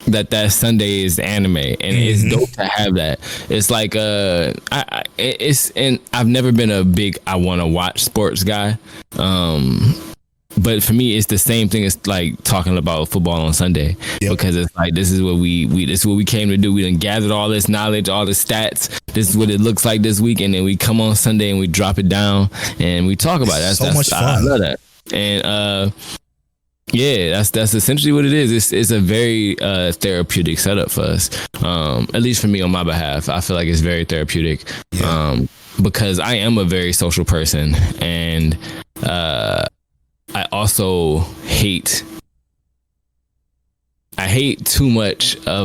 that Sunday is anime, and it's dope to have that. It's like and I've never been a big I want to watch sports guy. But for me, it's the same thing as like talking about football on Sunday, because it's like, this is what we came to do. We done gathered all this knowledge, all the stats. This is what it looks like this week, and then we come on Sunday and we drop it down and we talk about it. That's much fun. I love that. And that's essentially what it is. It's a very therapeutic setup for us. At least for me, on my behalf, I feel like it's very therapeutic. Yeah. Because I am a very social person, and I also hate too much I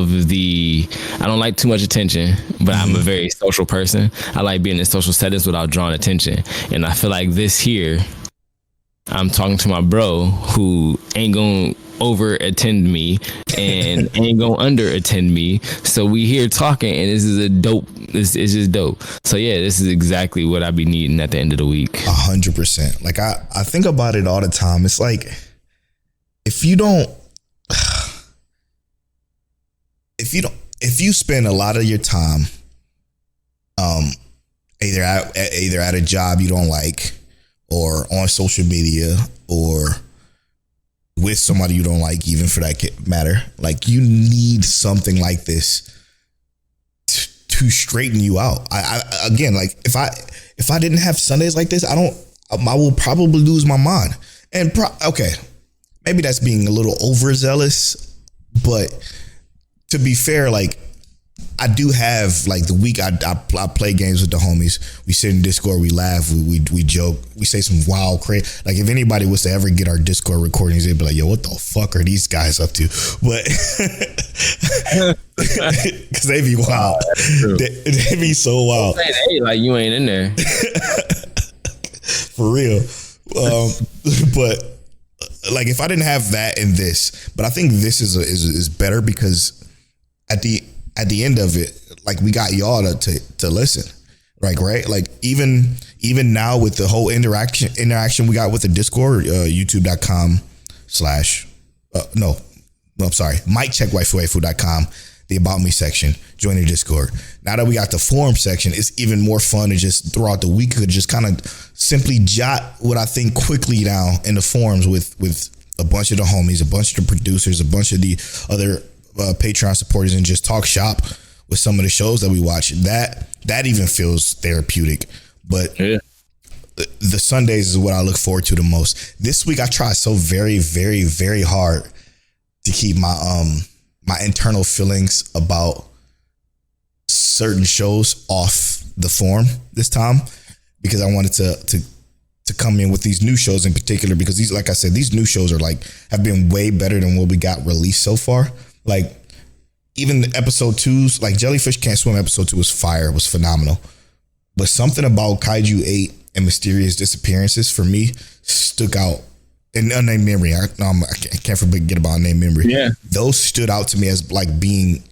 don't like too much attention, but I'm a very social person. I like being in social settings without drawing attention. And I feel like this here, I'm talking to my bro who ain't gonna over attend me and ain't gonna under attend me. So we here talking, and this is it's just dope. So yeah, this is exactly what I be needing at the end of the week. 100%. Like I think about it all the time. It's like, if you spend a lot of your time either at a job you don't like, or on social media, or with somebody you don't like, even for that matter, like, you need something like this to straighten you out. I again, like, if I didn't have Sundays like this, I will probably lose my mind. And okay, maybe that's being a little overzealous, but to be fair, like, I do have, like, the week I play games with the homies. We sit in Discord, we laugh, we joke, we say some wild crazy. Like, if anybody was to ever get our Discord recordings, they'd be like, yo, what the fuck are these guys up to? But because they be wild. They be so wild. Hey, like, you ain't in there. For real. But like, if I didn't have that in this, but I think this is better, because at the end of it, like, we got y'all to listen, like, right? Like, even now with the whole interaction we got with the Discord, youtube.com/ miccheckwaifu.com, the About Me section, join the Discord. Now that we got the forum section, it's even more fun to just throughout the week could just kind of simply jot what I think quickly down in the forums with a bunch of the homies, a bunch of the producers, a bunch of the other Patreon supporters, and just talk shop with some of the shows that we watch. That even feels therapeutic. But the Sundays is what I look forward to the most. This week I tried so very, very, very hard to keep my internal feelings about certain shows off the form this time, because I wanted to come in with these new shows in particular, because these, like I said, these new shows are like have been way better than what we got released so far. Like even the episode 2s, like Jellyfish Can't Swim episode 2 was fire, was phenomenal. But something about Kaiju 8 and Mysterious Disappearances for me stuck out. And Unnamed Memory, I can't forget about Unnamed Memory. Yeah, those stood out to me as like being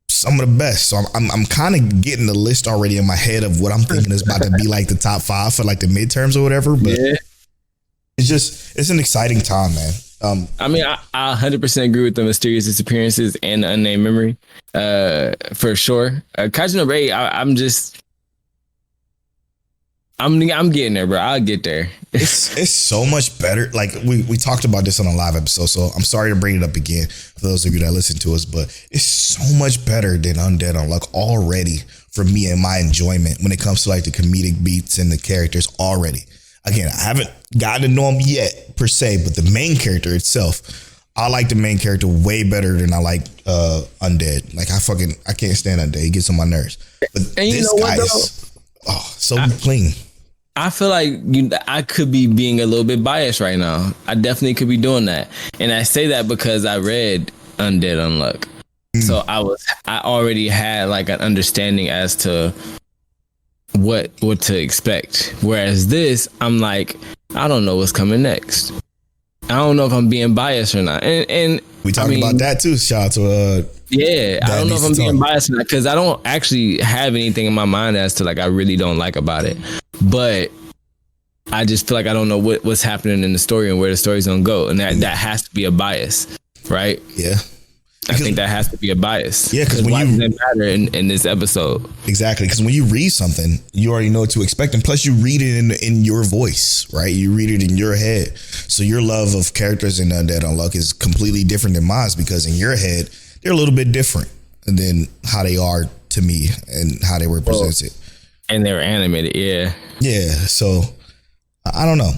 some of the best. So I'm kind of getting the list already in my head of what I'm thinking is about to be like the top 5 for like the midterms or whatever. But it's an exciting time, man. I mean, I 100% agree with the Mysterious Disappearances and the Unnamed Memory, for sure. Kaiju No.8, I'm getting there, bro. I'll get there. It's so much better. Like we talked about this on a live episode, so I'm sorry to bring it up again for those of you that listen to us, but it's so much better than Undead Unluck already for me and my enjoyment when it comes to like the comedic beats and the characters already. Again, I haven't gotten to know him yet per se, but the main character itself, I like the main character way better than I like Undead. Like I can't stand Undead. He gets on my nerves. But and this guy is so clean. I feel like I could be being a little bit biased right now. I definitely could be doing that. And I say that because I read Undead Unluck. So I already had like an understanding as to what to expect. Whereas this, I'm like, I don't know what's coming next. I don't know if I'm being biased or not. And we talked about that too. Shout out to I don't know if I'm being biased or not, because I don't actually have anything in my mind as to like I really don't like about it. But I just feel like I don't know what's happening in the story and where the story's gonna go, and that has to be a bias, right? Yeah, I think that has to be a bias. Yeah, because why does it matter in this episode? Exactly, because when you read something, you already know what to expect, and plus you read it in your voice, right? You read it in your head, so your love of characters in Undead Unluck is completely different than mine, because in your head they're a little bit different than how they are to me and how they were presented. And they were animated, yeah. So I don't know.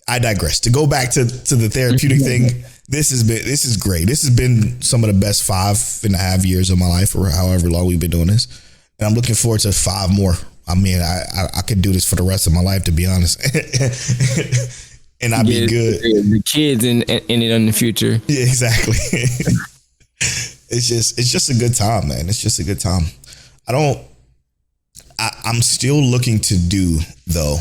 I digress. To go back to the therapeutic thing, this is great. This has been some of the best 5.5 years of my life, or however long we've been doing this. And I'm looking forward to 5 more. I mean, I could do this for the rest of my life, to be honest. And I'd be good. The kids in it in the future. Yeah, exactly. It's just a good time, man. It's just a good time. I'm still looking to do, though.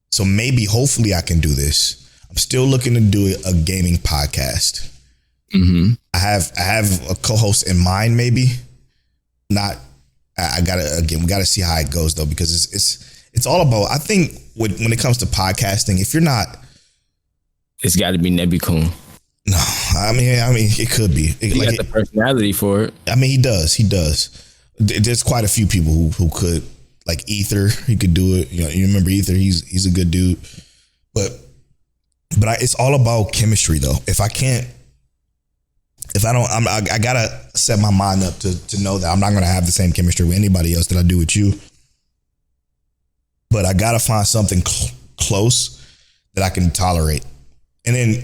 So maybe, hopefully I can do this. I'm still looking to do a gaming podcast. Mm-hmm. I have a co-host in mind, maybe. We gotta see how it goes though, because it's all about, I think when it comes to podcasting, if you're not, it's got to be Nebukun. No, I mean, it could be. He got the personality for it. I mean, he does. There's quite a few people who could, like Ether. He could do it. You know, you remember Ether? He's a good dude. But it's all about chemistry, though. I gotta set my mind up to know that I'm not gonna have the same chemistry with anybody else that I do with you. But I gotta find something close that I can tolerate. And then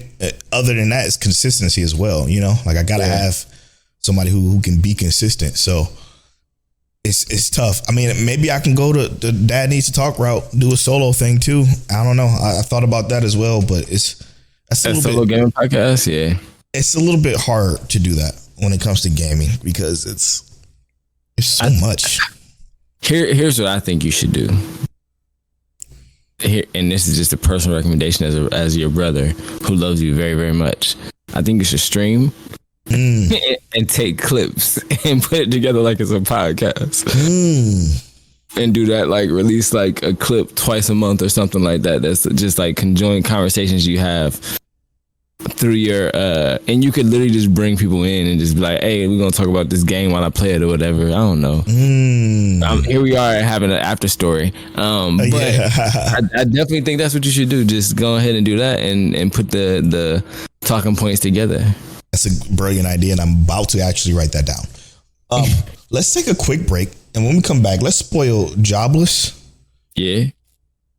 other than that, it's consistency as well. You know, like I gotta have somebody who can be consistent. So it's tough. I mean, maybe I can go to the Dad Needs to Talk route, do a solo thing too. I don't know. I thought about that as well, but that's a solo gaming podcast. Yeah, it's a little bit hard to do that when it comes to gaming, because it's so much. Here's what I think you should do. Here, and this is just a personal recommendation as your brother who loves you very, very much. I think you should stream and take clips and put it together like it's a podcast. And do that, like release like a clip twice a month or something like that. That's just like conjoined conversations you have through your and you could literally just bring people in and just be like, hey, we're gonna talk about this game while I play it or whatever. I don't know. Here we are having an after story. But I definitely think that's what you should do. Just go ahead and do that and put the talking points together. That's a brilliant idea, and I'm about to actually write that down. Let's take a quick break, and when we come back, let's spoil Jobless. Yeah.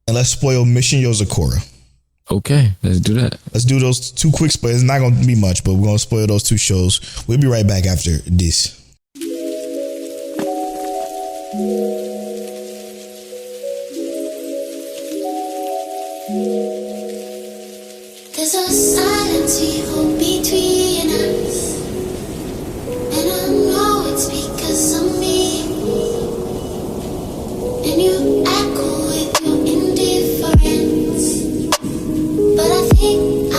and let's spoil Mission Yozakura. Okay, let's do that. Let's do those 2 quick spoilers. It's not going to be much, but we're going to spoil those 2 shows. We'll be right back after this. There's a silence we hold between us, and I know it's because of me. And you echo with your indifference, but I think I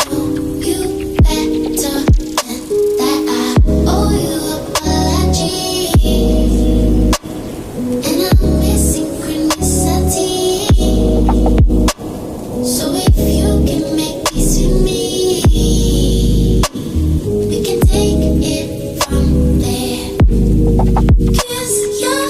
know you better than that. I owe you apologies, and I'm missing synchronicity. So if you can make peace with me, we can take it from there. 'Cause you're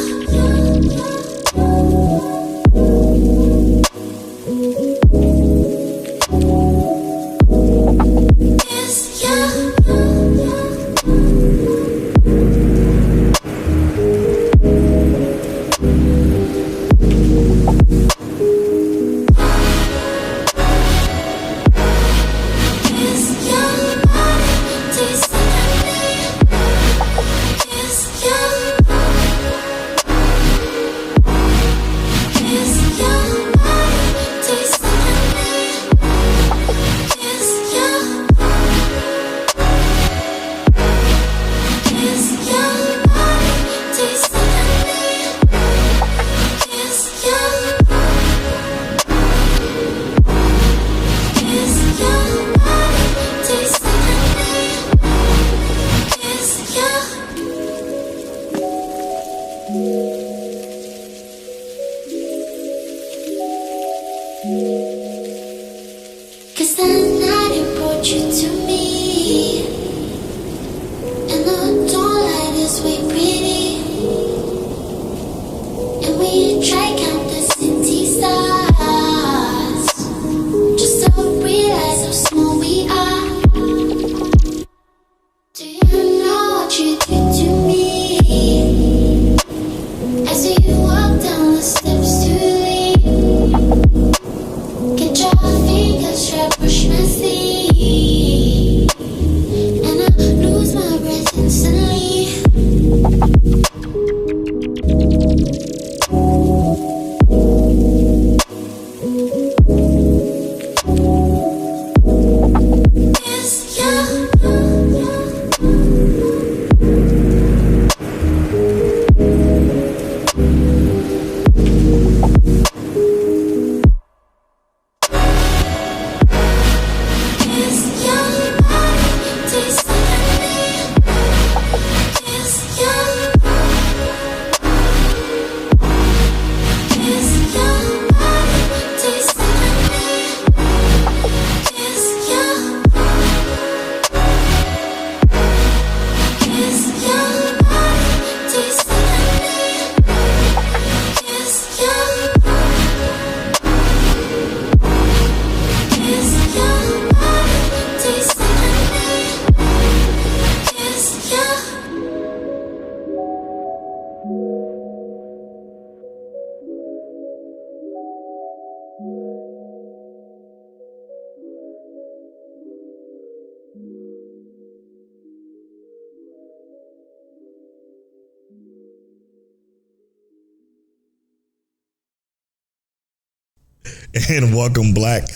And welcome back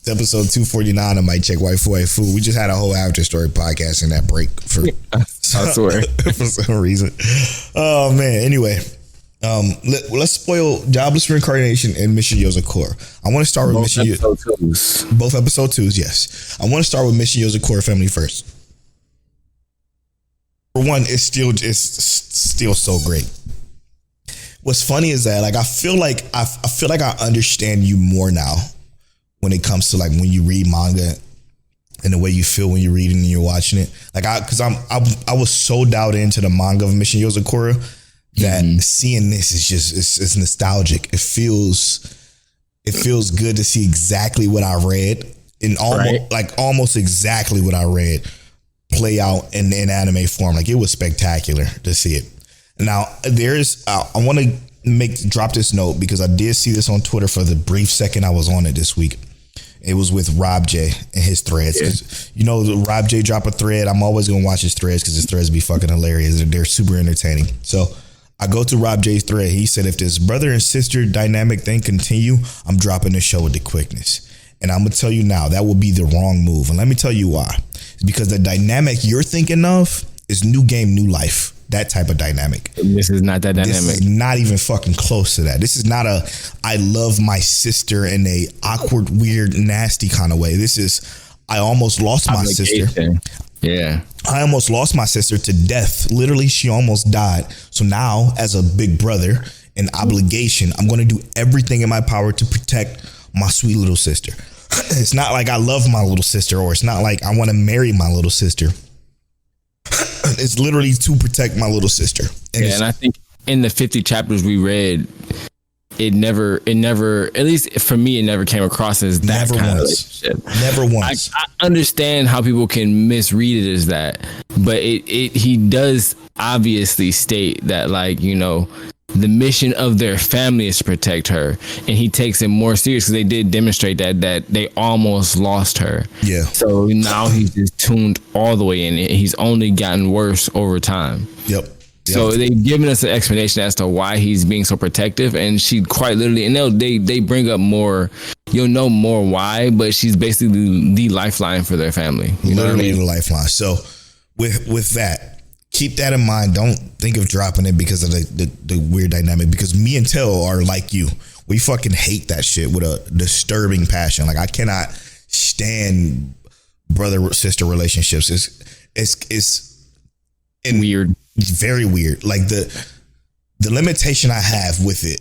to episode 249 of Mic Check Waifu. We just had a whole after story podcast in that break for I swear for some reason. Oh man. Anyway, let's spoil Jobless Reincarnation and Mission Yozakura. I want to start with Mission Yozakura. Both episode 2s, yes. I want to start with Mission Yozakura family first. For one, it's still so great. What's funny is that like I feel like I understand you more now when it comes to like when you read manga and the way you feel when you're reading and you're watching it. Like I was so dialed into the manga of Mission Yozakura that seeing this is just it's nostalgic. It feels good to see exactly what I read in almost exactly what I read play out in anime form. Like it was spectacular to see it. Now there's I want to drop this note because I did see this on Twitter for the brief second I was on it this week. It was with Rob J and his threads. Yeah. You know, Rob J drop a thread. I'm always going to watch his threads because his threads be fucking hilarious. They're super entertaining. So I go to Rob J's thread. He said, if this brother and sister dynamic thing continue, I'm dropping the show with the quickness. And I'm going to tell you now, that will be the wrong move. And let me tell you why. It's because the dynamic you're thinking of is New Game, New Life. That type of dynamic. This is not that dynamic. This is not even fucking close to that. This is not a I love my sister in a awkward, weird, nasty kind of way. This is I almost lost my sister. Yeah. I almost lost my sister to death. Literally, she almost died. So now, as a big brother, an obligation, I'm going to do everything in my power to protect my sweet little sister. It's not like I love my little sister, or it's not like I want to marry my little sister. It's literally to protect my little sister. And I think in the 50 chapters we read, it never, at least for me, it never came across as that never kind once. of relationship. Never once. I understand how people can misread it as that, but he does obviously state that, like, you know, the mission of their family is to protect her, and he takes it more serious because they did demonstrate that they almost lost her. Yeah. So now he's just tuned all the way in. He's only gotten worse over time. Yep. So they've given us an explanation as to why he's being so protective, and she quite literally, and they bring up more. You'll know more why, but she's basically the lifeline for their family. You know what I mean? The lifeline. So with that. Keep that in mind. Don't think of dropping it because of the weird dynamic. Because me and Tell are like you. We fucking hate that shit with a disturbing passion. Like, I cannot stand brother-sister relationships. It's weird. Very weird. Like, the limitation I have with it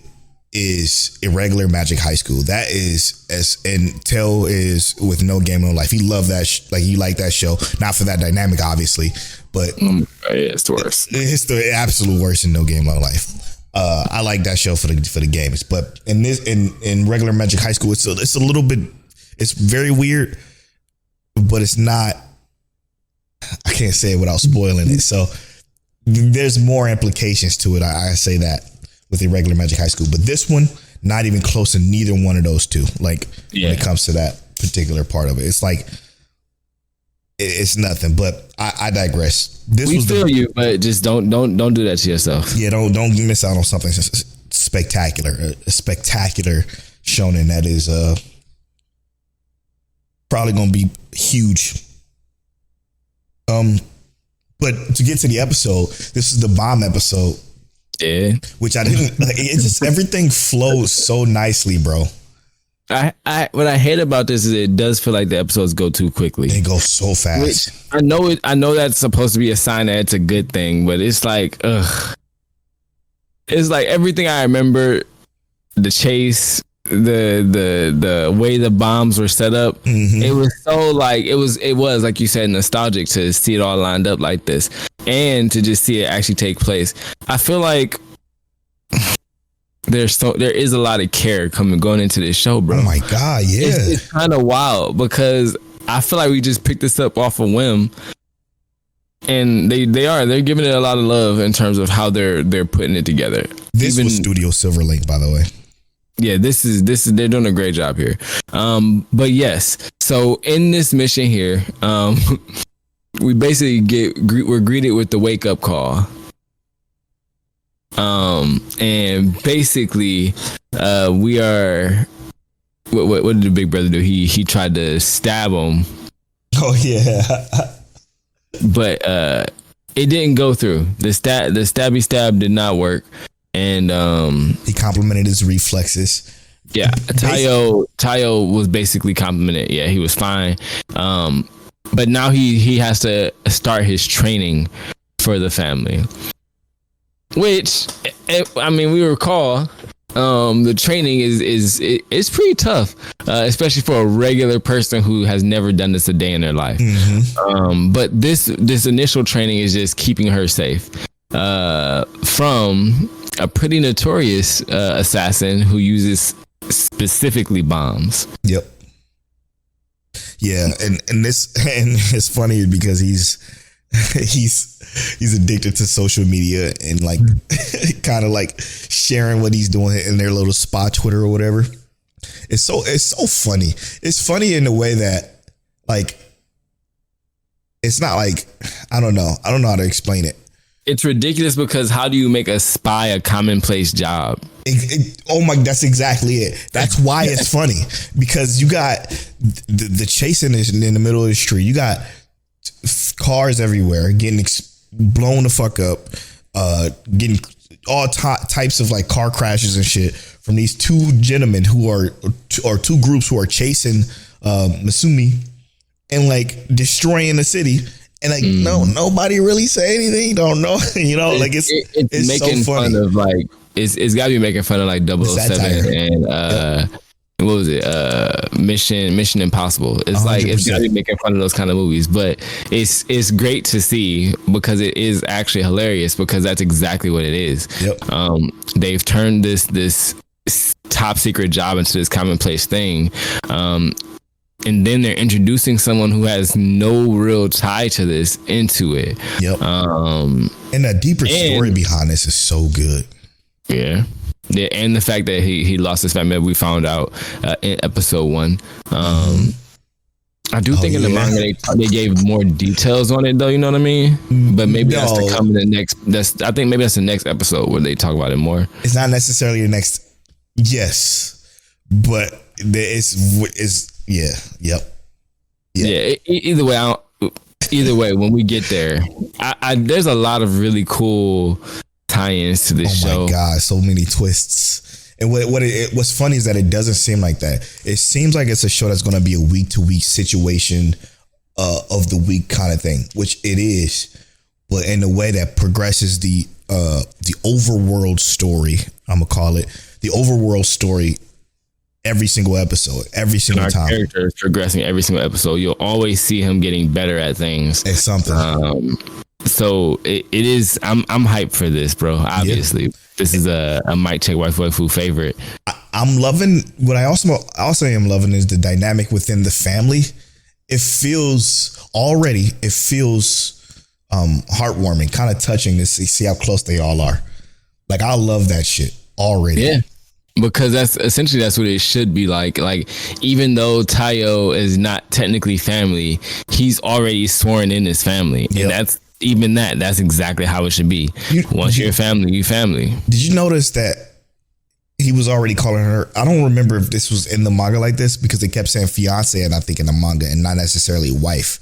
is Irregular Magic High School. That is and Tell is with No Game No Life. He loved that. He liked that show. Not for that dynamic, obviously. But it's the worst. It's the absolute worst in No Game No Life. I like that show for the games, but in Regular Magic High School, it's a little bit. It's very weird, but it's not. I can't say it without spoiling it. So there's more implications to it. I say that with Irregular Magic High School, but this one not even close to neither one of those two. Like when it comes to that particular part of it, it's like. It's nothing, but I digress. We feel you, but just don't do that to yourself. Yeah, don't miss out on something spectacular. A spectacular shonen that is probably gonna be huge. But to get to the episode, this is the bomb episode. Yeah, which I didn't. Like, it's just everything flows so nicely, bro. What I hate about this is it does feel like the episodes go too quickly. They go so fast. Which I know that's supposed to be a sign that it's a good thing, but it's like, ugh. It's like everything I remember, the chase, the way the bombs were set up. Mm-hmm. It was so like it was like you said, nostalgic to see it all lined up like this and to just see it actually take place. I feel like there is a lot of care going into this show, bro. Oh my god, yeah. It's kind of wild because I feel like we just picked this up off a whim, and they're giving it a lot of love in terms of how they're putting it together. This was Studio Silverlink, by the way. Yeah, this is they're doing a great job here. But yes, so in this mission here, we basically we're greeted with the wake up call. And basically, we are. What did the big brother do? He tried to stab him. Oh yeah. But it didn't go through. The stabby stab did not work, and he complimented his reflexes. Yeah, Tayo was basically complimented. Yeah, he was fine. But now he has to start his training for the family. Which, I mean, we recall the training is pretty tough, especially for a regular person who has never done this a day in their life. Mm-hmm. But this initial training is just keeping her safe from a pretty notorious assassin who uses specifically bombs. Yep. Yeah, and it's funny because he's he's addicted to social media and like kind of like sharing what he's doing in their little spa Twitter or whatever. It's so funny. It's funny in the way that like it's not like I don't know how to explain it. It's ridiculous because how do you make a spy a commonplace job? That's exactly it. That's why it's funny, because you got the chasing in the middle of the street. You got cars everywhere getting blown the fuck up, getting all types of like car crashes and shit from these two gentlemen or two groups who are chasing Masumi and like destroying the city. And like nobody really say anything. Don't know, like it's making so funny. Fun of like it's got to be making fun of like 007 and what was it? Mission Impossible. It's 100%. Like it's got to be making fun of those kind of movies, but it's great to see because it is actually hilarious because that's exactly what it is. Yep. They've turned this top secret job into this commonplace thing. And then they're introducing someone who has no real tie to this into it. Yep. And that deeper story behind this is so good. Yeah. Yeah, and the fact that he lost his family, we found out in episode 1. I do think in the manga they gave more details on it, though. You know what I mean? But maybe that's to come in the next. I think maybe that's the next episode where they talk about it more. It's not necessarily the next. Yes, but it's. Yeah. Yep. Yeah. Either way, when we get there, there's a lot of really cool tie-ins to this show. Oh my god, so many twists. And what's funny is that it doesn't seem like that. It seems like it's a show that's going to be a week-to-week situation of the week kind of thing, which it is, but in a way that progresses the overworld story. I'm gonna call it the overworld story. Every single episode, every single time. Our character is progressing every single episode. You'll always see him getting better at things. It's something. So it is. I'm hyped for this, bro. Obviously, this is a mic check waifu favorite. I'm loving what I also am loving is the dynamic within the family. It feels heartwarming, kind of touching to see how close they all are. Like I love that shit already. Yeah. Because that's what it should be like. Like, even though Tayo is not technically family, he's already sworn in his family. Yep. And that's exactly how it should be. Once you're family, you family. Did you notice that he was already calling her? I don't remember if this was in the manga like this because they kept saying fiance, and I think in the manga, and not necessarily wife.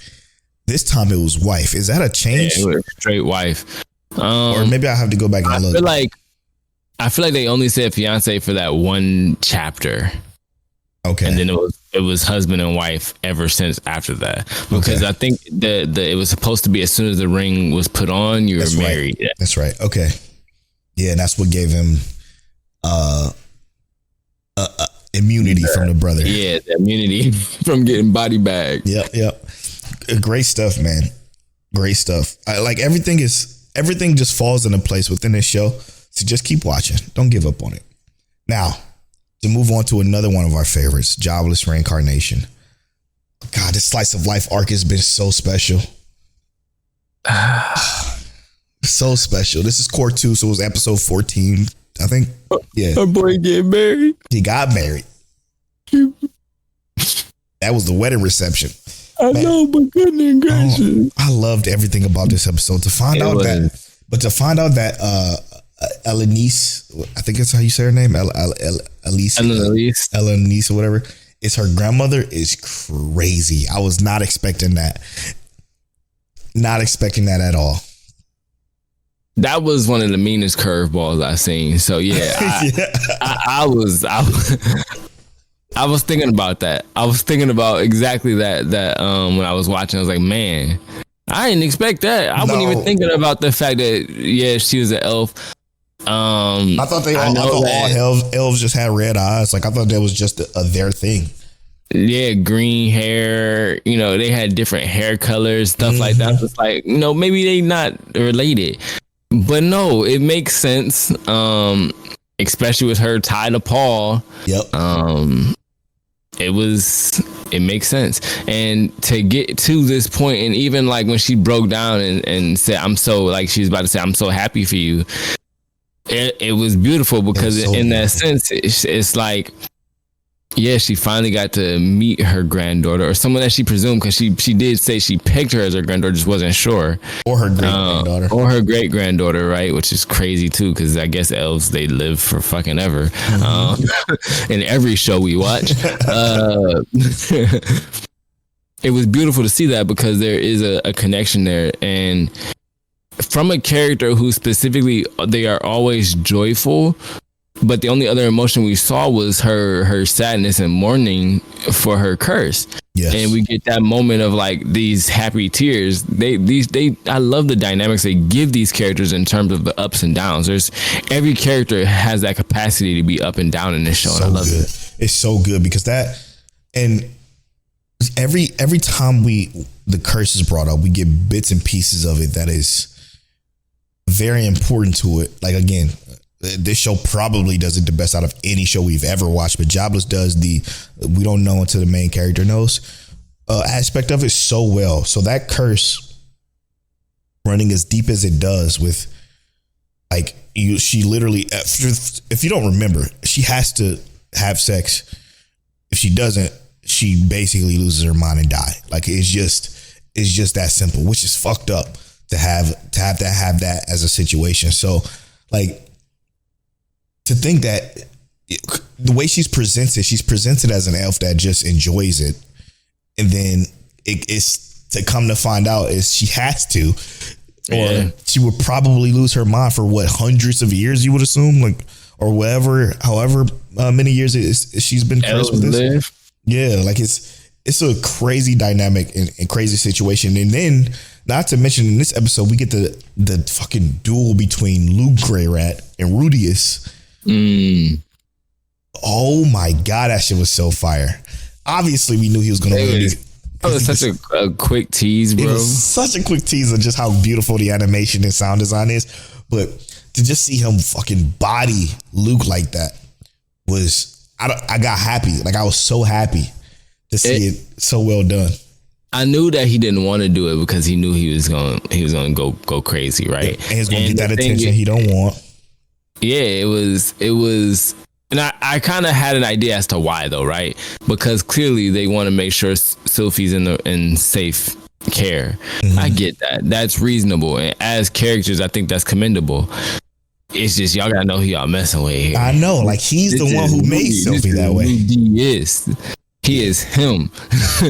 This time it was wife. Is that a change? Yeah, it was straight wife. Or maybe I have to go back and look. I feel like they only said fiance for that one chapter. Okay. And then it was husband and wife ever since after that. Because I think it was supposed to be as soon as the ring was put on, you were married. Right. That's right. Okay. Yeah, and that's what gave him immunity from the brother. Yeah, the immunity from getting body bagged. Yep. Great stuff, man. Great stuff. Everything just falls into place within this show. So just keep watching. Don't give up on it. Now, to move on to another one of our favorites, Jobless Reincarnation. God, this slice of life arc has been so special. So special. This is core 2, so it was episode 14, I think. Yeah. Our boy get married. He got married. That was the wedding reception. I know, but goodness gracious. I loved everything about this episode. To find out that Elenice, I think that's how you say her name, Elenice or whatever, is her grandmother is crazy. I was not expecting that. Not expecting that at all. That was one of the meanest curveballs I've seen. So yeah, I was thinking about that. I was thinking about exactly that when I was watching. I was like, man, I didn't expect that. I wasn't even thinking about the fact that she was an elf. I thought all elves just had red eyes. Like I thought that was just their thing. Yeah, green hair. They had different hair colors, stuff like that. It's like, maybe they not related, but no, it makes sense. Especially with her tied to Paul. Yep. It was it makes sense. And to get to this point, and even like when she broke down and said, I'm so, like she was about to say, I'm so happy for you. It was beautiful because in that sense, it's like, yeah, she finally got to meet her granddaughter, or someone that she presumed, because she did say she picked her as her granddaughter, just wasn't sure. Or her great granddaughter. Or her great granddaughter, right? Which is crazy too, because I guess elves, they live for fucking ever. In every show we watch. It was beautiful to see that, because there is a connection there. And from a character who specifically, they are always joyful, but the only other emotion we saw was her sadness and mourning for her curse. Yes. And we get that moment of like these happy tears. I love the dynamics they give these characters in terms of the ups and downs. Every character has that capacity to be up and down in this show. So and I love good. It's so good because every time the curse is brought up, we get bits and pieces of it that is very important to it. Like, again, this show probably does it the best out of any show we've ever watched, but Jobless does we don't know until the main character knows aspect of it so well. So that curse running as deep as it does with, like, she literally, if you don't remember, she has to have sex. If she doesn't, she basically loses her mind and die. Like, it's just that simple, which is fucked up to have that as a situation. So, like, to think that the way she's presented as an elf that just enjoys it, and then it's to come to find out is she has to, or she would probably lose her mind for hundreds of years, you would assume, like, or whatever, however many years she's been cursed with this. Yeah, like it's a crazy dynamic and crazy situation. And then, not to mention, in this episode, we get the fucking duel between Luke Greyrat and Rudius. Oh my God, that shit was so fire. Obviously, we knew he was going to win. It was such a quick tease, bro. It was such a quick tease of just how beautiful the animation and sound design is. But to just see him fucking body Luke like that I got happy. Like, I was so happy to see it so well done. I knew that he didn't want to do it because he knew he was going to go crazy, right? And he's going to get that attention he don't want. Yeah, it was, and I kind of had an idea as to why, though, right? Because clearly they want to make sure Sophie's in safe care. Mm-hmm. I get that. That's reasonable. And as characters, I think that's commendable. It's just, y'all gotta know who y'all messing with here. I know, like, he's the one who made Sophie that way. He is him.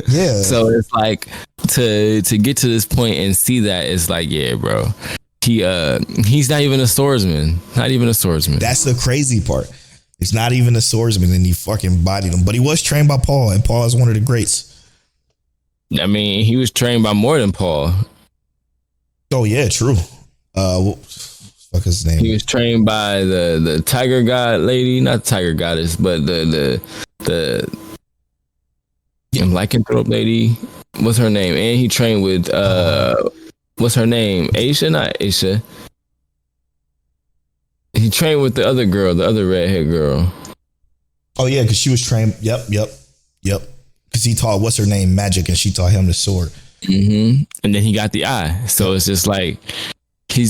Yeah. So it's like to get to this point and see that, it's like, yeah, bro. He's not even a swordsman. Not even a swordsman. That's the crazy part. He's not even a swordsman, and he fucking bodied him. But he was trained by Paul, and Paul is one of the greats. I mean, he was trained by more than Paul. Oh yeah, true. Fuck his name. He was trained by the tiger god lady, not tiger goddess, but the lycanthrope lady. What's her name? And he trained with what's her name? Aisha, not Aisha. He trained with the other girl, the other redhead girl. Oh yeah, because she was trained. Yep. Because he taught what's her name magic, and she taught him the sword. Mm-hmm. And then he got the eye. So it's just like he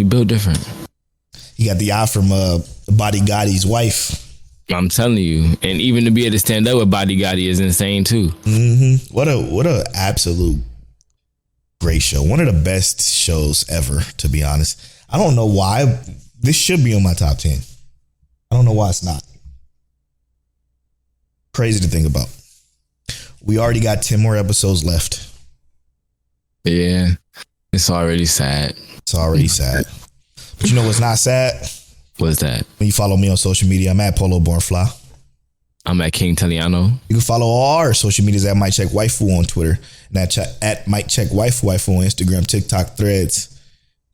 built different. He got the eye from Body Gotti's wife. I'm telling you, and even to be able to stand up with Body Gotti is insane too. Mm-hmm. What a absolute great show. One of the best shows ever, to be honest. I don't know why. This should be on my top 10. I don't know why it's not. Crazy to think about. We already got 10 more episodes left. Yeah. It's already sad. It's already sad. But you know what's not sad? What's that? When you follow me on social media, I'm at Polo Bornfly. I'm at King Taliano. You can follow all our social medias at Mike Check Waifu on Twitter, and at Mike Check Waifu on Instagram, TikTok, Threads.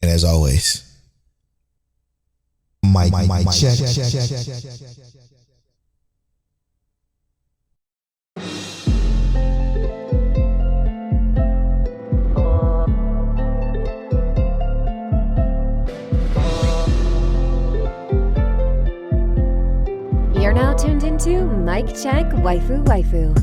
And as always, Mike Check. You're now tuned into Mic check, waifu, waifu.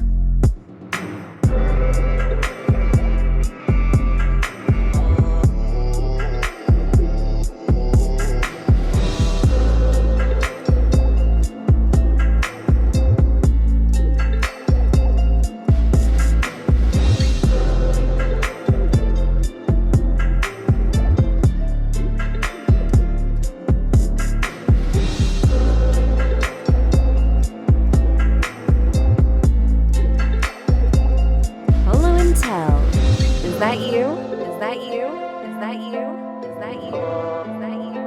Is that you? Is that you? Is that you? Is that you? Is that you?